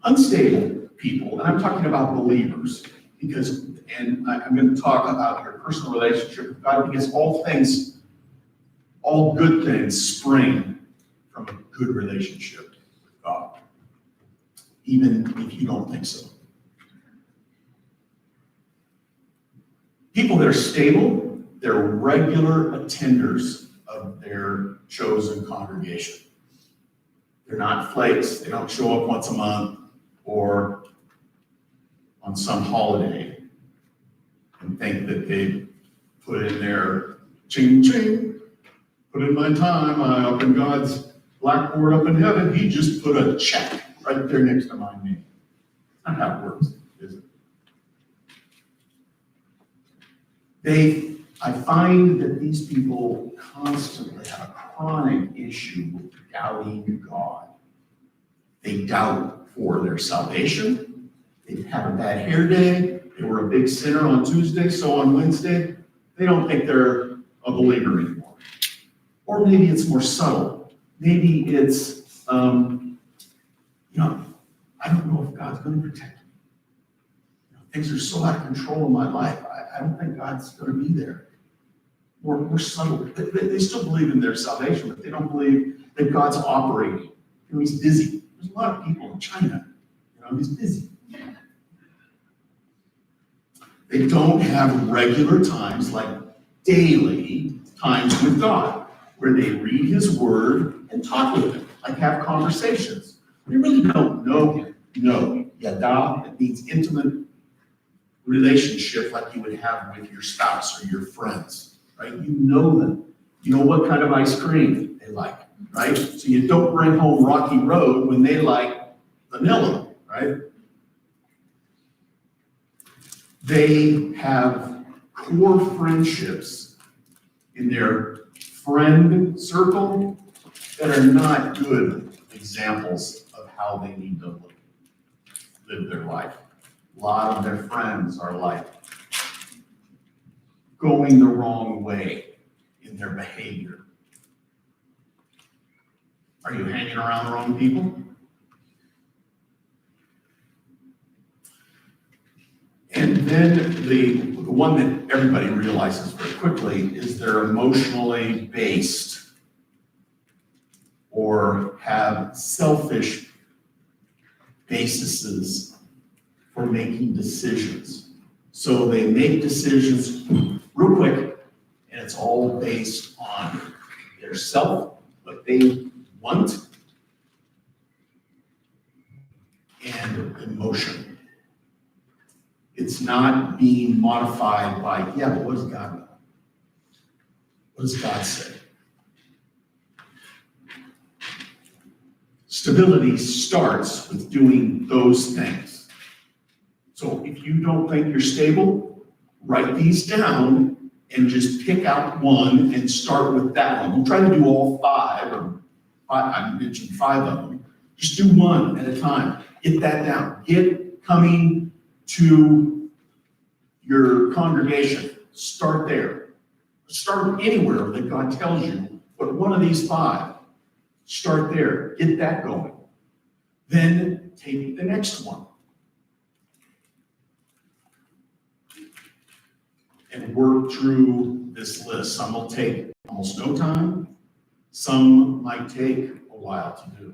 Unstable people, and I'm talking about believers, and I'm going to talk about your personal relationship with God, because all good things spring from a good relationship with God, even if you don't think so. People that are stable, they're regular attenders of their chosen congregation. They're not flakes. They don't show up once a month or on some holiday and think that they put in their ching ching, put in my time, up in God's blackboard up in heaven, he just put a check right there next to my name. That's not how it works, is it? I find that these people constantly have a chronic issue with doubting God. They doubt for their salvation. They have a bad hair day. They were a big sinner on Tuesday, so on Wednesday, they don't think they're a believer anymore. Or maybe it's more subtle. Maybe it's, I don't know if God's going to protect me. Things are so out of control in my life. I don't think God's going to be there. More subtle. They still believe in their salvation, but they don't believe that God's operating. He's busy. There's a lot of people in China. He's busy. They don't have regular times, like daily times with God, where they read His Word and talk with Him, like have conversations. They really don't know Him. Yada, it means intimate relationship like you would have with your spouse or your friends, right? You know them. You know what kind of ice cream they like, right? So you don't bring home Rocky Road when they like vanilla, right? They have core friendships in their friend circle that are not good examples of how they need to live their life. A lot of their friends are like going the wrong way in their behavior. Are you hanging around the wrong people? And then the one that everybody realizes very quickly is they're emotionally based or have selfish bases for making decisions. So they make decisions real quick, and it's all based on their self, what they want, and emotion. It's not being modified by, but what does God know? What does God say? Stability starts with doing those things. So if you don't think you're stable, write these down and just pick out one and start with that one. Don't try to do all five, I mentioned 5 of them. Just do one at a time. Get that down. Get coming to your congregation. Start there. Start anywhere that God tells you, but one of these 5. Start there. Get that going. Then take the next one. And work through this list. Some will take almost no time. Some might take a while to do.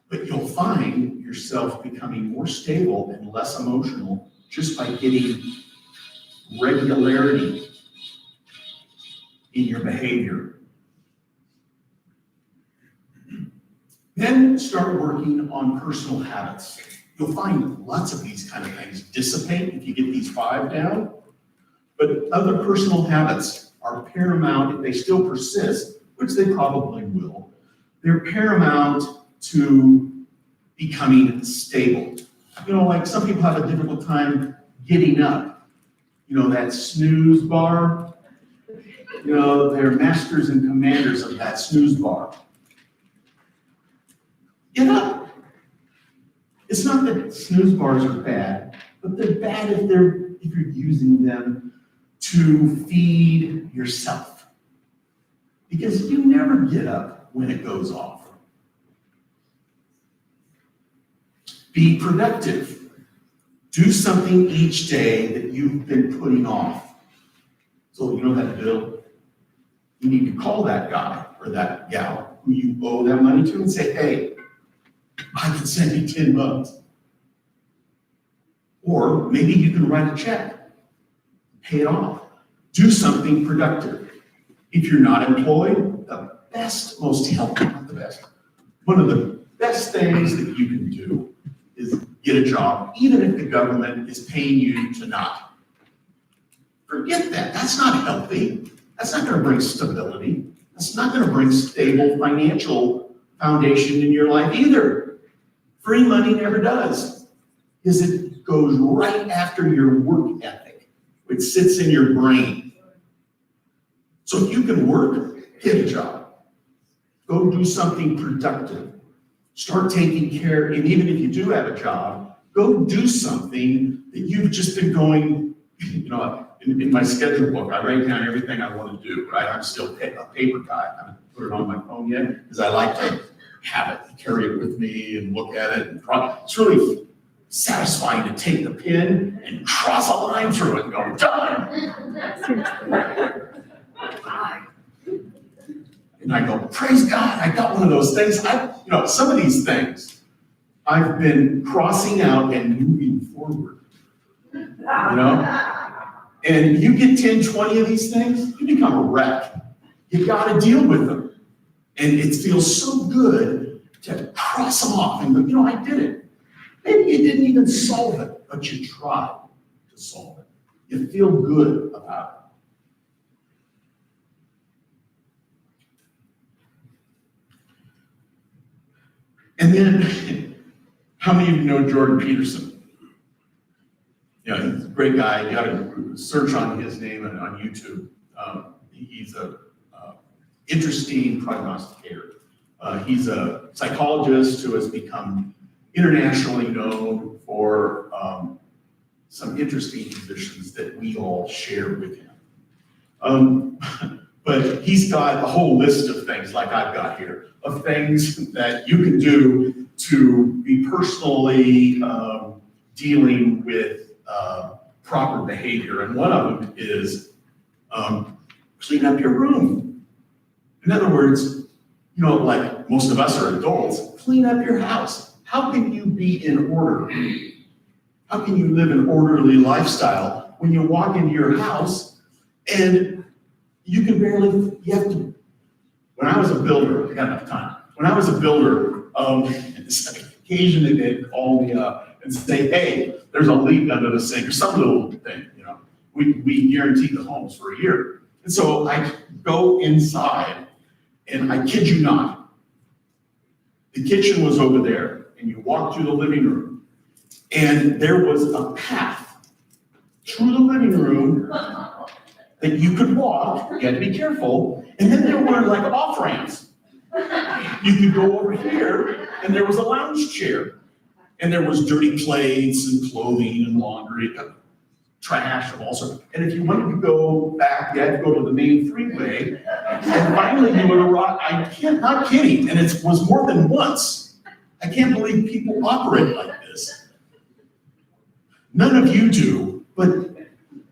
But you'll find yourself becoming more stable and less emotional just by getting regularity in your behavior. Then start working on personal habits. You'll find lots of these kind of things dissipate if you get these 5 down. But other personal habits are paramount if they still persist, which they probably will. They're paramount to becoming stable. Like some people have a difficult time getting up. That snooze bar. They're masters and commanders of that snooze bar. Get up. It's not that snooze bars are bad, but they're bad if you're using them to feed yourself. Because you never get up when it goes off. Be productive. Do something each day that you've been putting off. So you know that bill? You need to call that guy or that gal who you owe that money to and say, hey, I can send you $10. Or maybe you can write a check, pay it off. Do something productive. If you're not employed, the best, most helpful, not the best, one of the best things that you can do is get a job, even if the government is paying you to not. Forget that. That's not healthy. That's not going to bring stability. That's not going to bring stable financial foundation in your life either. Free money never does, because it goes right after your work ethic, which sits in your brain. So if you can work, get a job. Go do something productive. Start taking care, and even if you do have a job, go do something that you've just been going, in my schedule book, I write down everything I want to do, right? I'm still a paper guy. I haven't put it on my phone yet because I like to have it, carry it with me and look at it. And it's really satisfying to take the pen and cross a line through it and go, done. And I go, praise God, I got one of those things. Some of these things I've been crossing out and moving forward, And you get 10, 20 of these things, you become a wreck. You gotta deal with them. And it feels so good to cross them off and go, I did it. Maybe you didn't even solve it, but you tried to solve it. You feel good about it. And then, how many of you know Jordan Peterson? He's a great guy. You got to search on his name and on YouTube. He's a interesting prognosticator. He's a psychologist who has become internationally known for some interesting positions that we all share with him. But he's got a whole list of things like I've got here, of things that you can do to be personally dealing with proper behavior. And one of them is clean up your room. In other words, like most of us are adults, clean up your house. How can you be in order? How can you live an orderly lifestyle when you walk into your house and you can barely, when I was a builder, I got enough time. When I was a builder, occasionally they'd call me up and say, hey, there's a leak under the sink or some little thing, We guaranteed the homes for a year. And so I go inside and I kid you not, the kitchen was over there and you walk through the living room and there was a path through the living room that you could walk, you had to be careful, and then there were like off ramps. You could go over here and there was a lounge chair. And there was dirty plates and clothing and laundry, trash of all sorts. And if you wanted to go back, you had to go to the main freeway. And finally you would arrive, not kidding, and it was more than once. I can't believe people operate like this. None of you do, but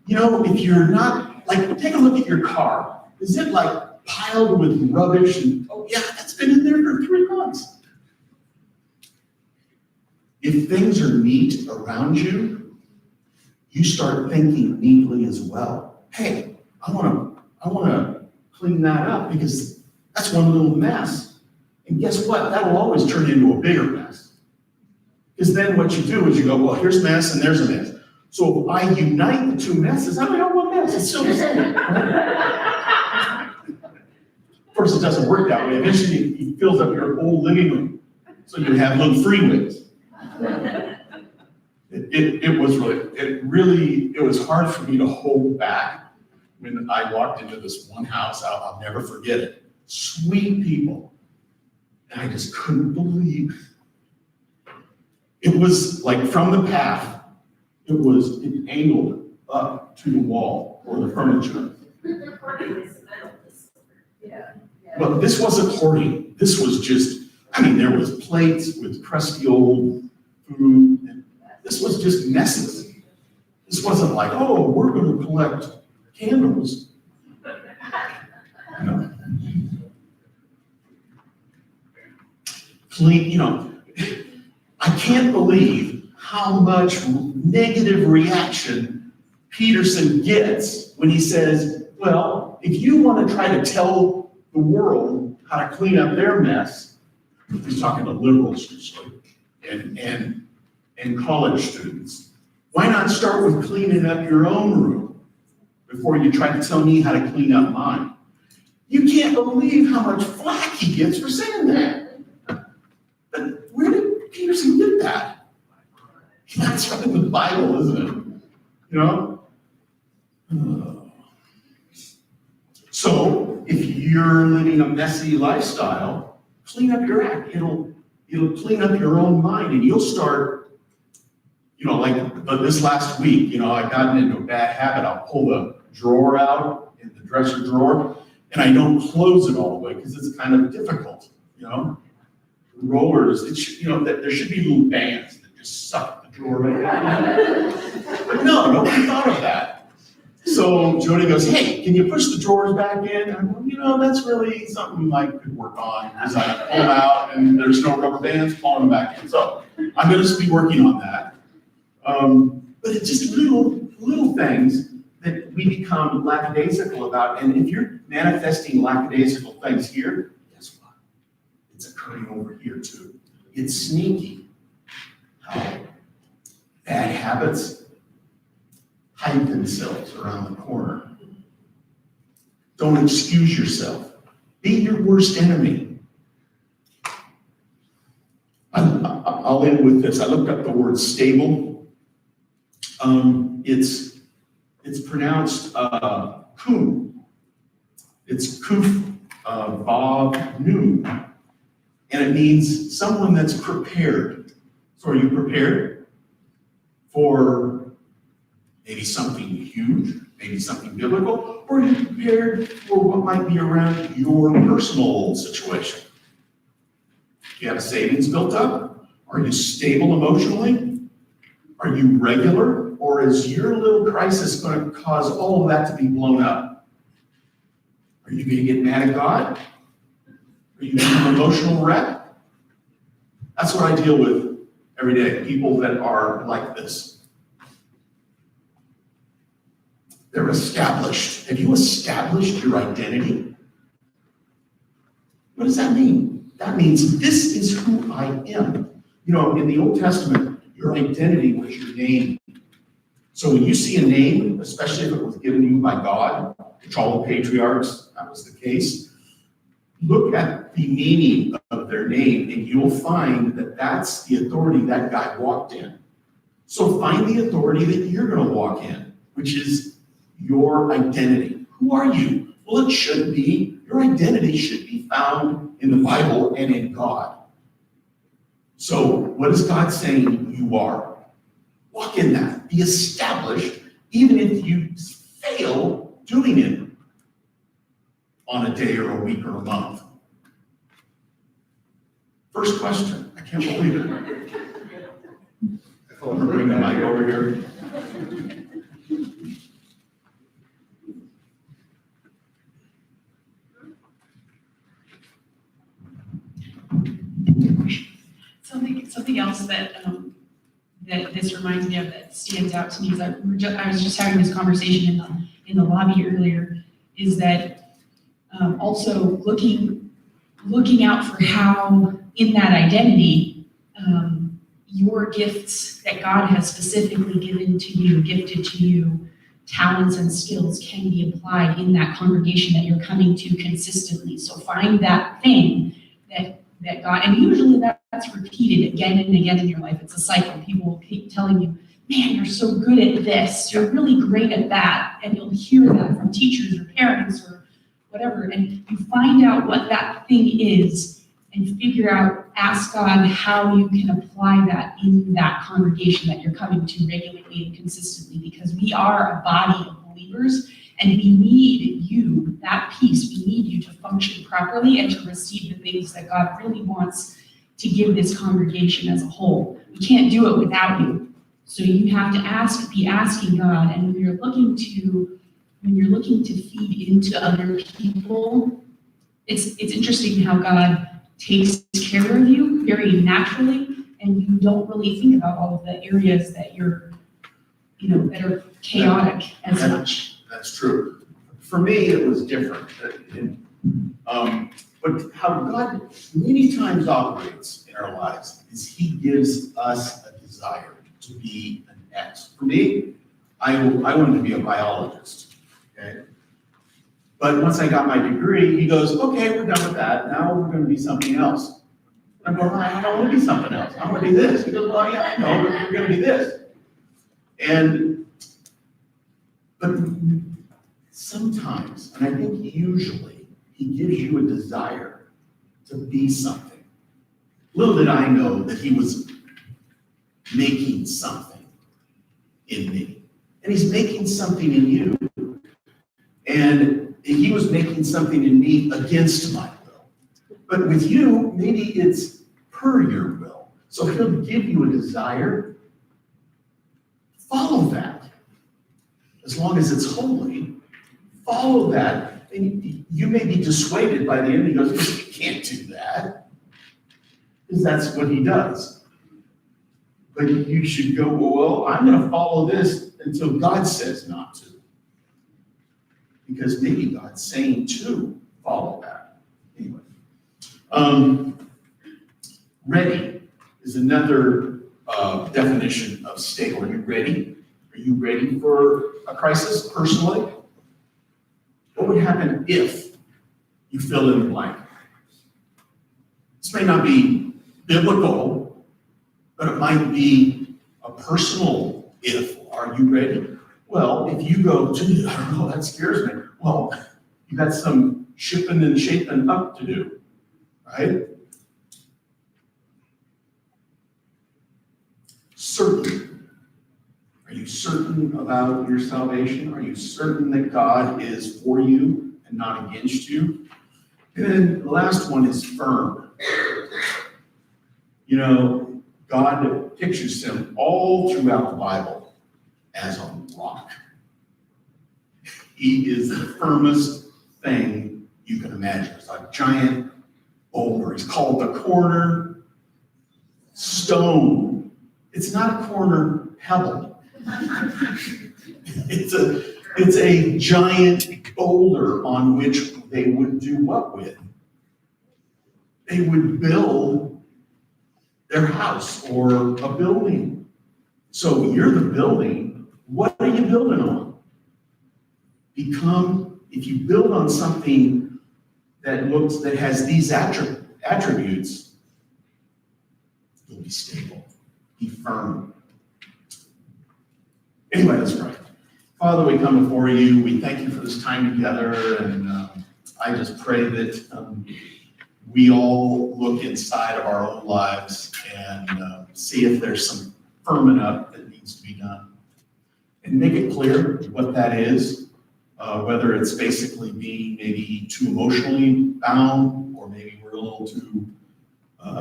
if you're not, take a look at your car. Is it piled with rubbish and, oh yeah, that's been in there for 3 months. If things are neat around you, you start thinking neatly as well. Hey, I want to clean that up because that's one little mess. And guess what? That'll always turn into a bigger mess. Because then what you do is you go, well, here's a mess and there's a mess. So if I unite the two messes, I only have one mess. It's still the same. Of course, it doesn't work that way. Eventually, it fills up your whole living room. So you have little freeways. It was hard for me to hold back when I walked into this one house. I'll never forget it. Sweet people. And I just couldn't believe it was like from the path, it angled up to the wall or the furniture. But this wasn't hoarding. This was just, there was plates with crusty old food. And this was just messes. This wasn't like, oh, we're going to collect candles. No. Clean, I can't believe how much negative reaction Peterson gets when he says, well, if you want to try to tell the world how to clean up their mess, he's talking to liberals usually, and college students, why not start with cleaning up your own room before you try to tell me how to clean up mine? You can't believe how much flack he gets for saying that. But where did Peterson get that? That's right in the Bible, isn't it? So if you're living a messy lifestyle, clean up your act. It'll clean up your own mind, and you'll start But this last week, I've gotten into a bad habit. I'll pull the drawer out in the dresser drawer, and I don't close it all the way because it's kind of difficult, Rollers, there should be little bands that just suck the drawer right out. But no, nobody thought of that. So Jody goes, hey, can you push the drawers back in? And I go, that's really something I could work on, because I pull them out and there's no rubber bands, pulling them back in. So I'm going to be working on that. But it's just little things that we become lackadaisical about. And if you're manifesting lackadaisical things here, guess what? It's occurring over here too. It's sneaky how bad habits hide themselves around the corner. Don't excuse yourself. Be your worst enemy. I'll end with this. I looked up the word stable. It's pronounced kum. It's kuf vav nun, and it means someone that's prepared. So are you prepared for maybe something huge, maybe something biblical, or are you prepared for what might be around your personal situation? Do you have savings built up? Are you stable emotionally? Are you regular? Or is your little crisis going to cause all of that to be blown up? Are you going to get mad at God? Are you going to be an emotional wreck? That's what I deal with every day, people that are like this. They're established. Have you established your identity? What does that mean? That means this is who I am. In the Old Testament, your identity was your name. So when you see a name, especially if it was given to you by God, which all the patriarchs, that was the case, look at the meaning of their name and you'll find that that's the authority that guy walked in. So find the authority that you're going to walk in, which is your identity. Who are you? Well, your identity should be found in the Bible and in God. So what is God saying you are? Walk in that. Be established, even if you fail doing it on a day or a week or a month. First question. I can't believe it. I'm going to bring the mic over here. Something else that that this reminds me of, that stands out to me, is I was just having this conversation in the lobby earlier, is that also looking out for how in that identity your gifts that God has specifically given to you, gifted to you, talents and skills can be applied in that congregation that you're coming to consistently. So find that thing that God, and usually that's repeated again and again in your life. It's a cycle. People will keep telling you, man, you're so good at this, you're really great at that, and you'll hear that from teachers or parents or whatever, and you find out what that thing is and figure out, ask God how you can apply that in that congregation that you're coming to regularly and consistently, because we are a body of believers and we need you, that piece, we need you to function properly and to receive the things that God really wants to give this congregation as a whole. We can't do it without you. So you have to be asking God, and when you're looking to feed into other people, it's interesting how God takes care of you very naturally, and you don't really think about all of the areas that you're, that are chaotic as much. That's true. For me, it was different. But how God many times operates in our lives is He gives us a desire to be an X. For me, I wanted to be a biologist, okay? But once I got my degree, He goes, okay, we're done with that. Now we're going to be something else. I'm going, I don't want to be something else. I want to be this. He goes, well, yeah, I know, but you're going to be this. But sometimes, and I think usually, He gives you a desire to be something. Little did I know that He was making something in me. And he's making something in you. And he was making something in me against my will. But with you, maybe it's per your will. So he'll give you a desire. Follow that. As long as it's holy, follow that. And you may be dissuaded by the enemy. He goes, you can't do that. Because that's what he does. But you should go, well, I'm going to follow this until God says not to. Because maybe God's saying to follow that. Anyway. Ready is another definition of stable. Are you ready? Are you ready for a crisis personally? What would happen if you fill in the blank? This may not be biblical, but it might be a personal if. Are you ready? Well, if you go, gee, I don't know, that scares me. Well, you got some shipping and shaping up to do, right? Certain. Are you certain about your salvation? Are you certain that God is for you and not against you? And then the last one is firm. You know, God pictures him all throughout the Bible as a rock. He is the firmest thing you can imagine. It's a giant boulder. He's called the corner stone. It's not a corner pebble. It's a giant boulder on which they would do what with? They would build their house or a building. So you're the building. What are you building on? If you build on something that has these attributes, you'll be stable, be firm. Anyway, let's pray. Father, we come before you. We thank you for this time together, and I just pray that we all look inside of our own lives and see if there's some firming up that needs to be done. And make it clear what that is, whether it's basically being maybe too emotionally bound, or maybe we're a little too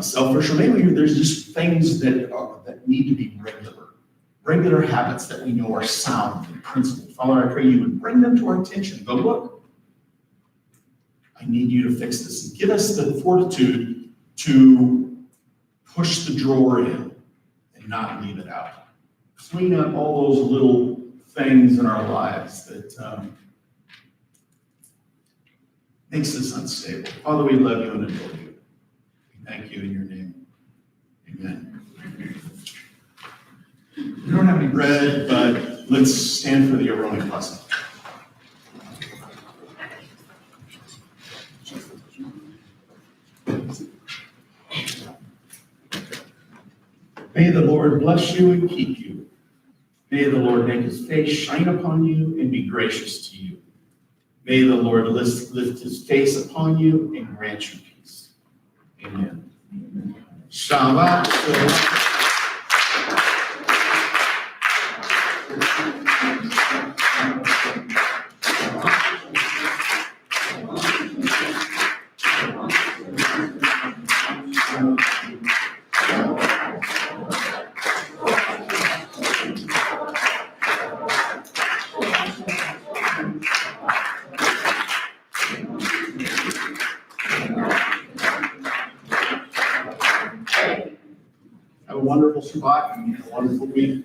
selfish, or maybe there's just things that need to be regular habits that we know are sound and principled. Father, I pray you would bring them to our attention. Go, look, I need you to fix this. And give us the fortitude to push the drawer in and not leave it out. Clean up all those little things in our lives that makes us unstable. Father, we love you and adore you. We thank you in your name. Amen. We don't have any bread, but let's stand for the Aaronic blessing. May the Lord bless you and keep you. May the Lord make his face shine upon you and be gracious to you. May the Lord lift his face upon you and grant you peace. Amen. Shabbat shalom. Have a wonderful Shabbat and a wonderful week.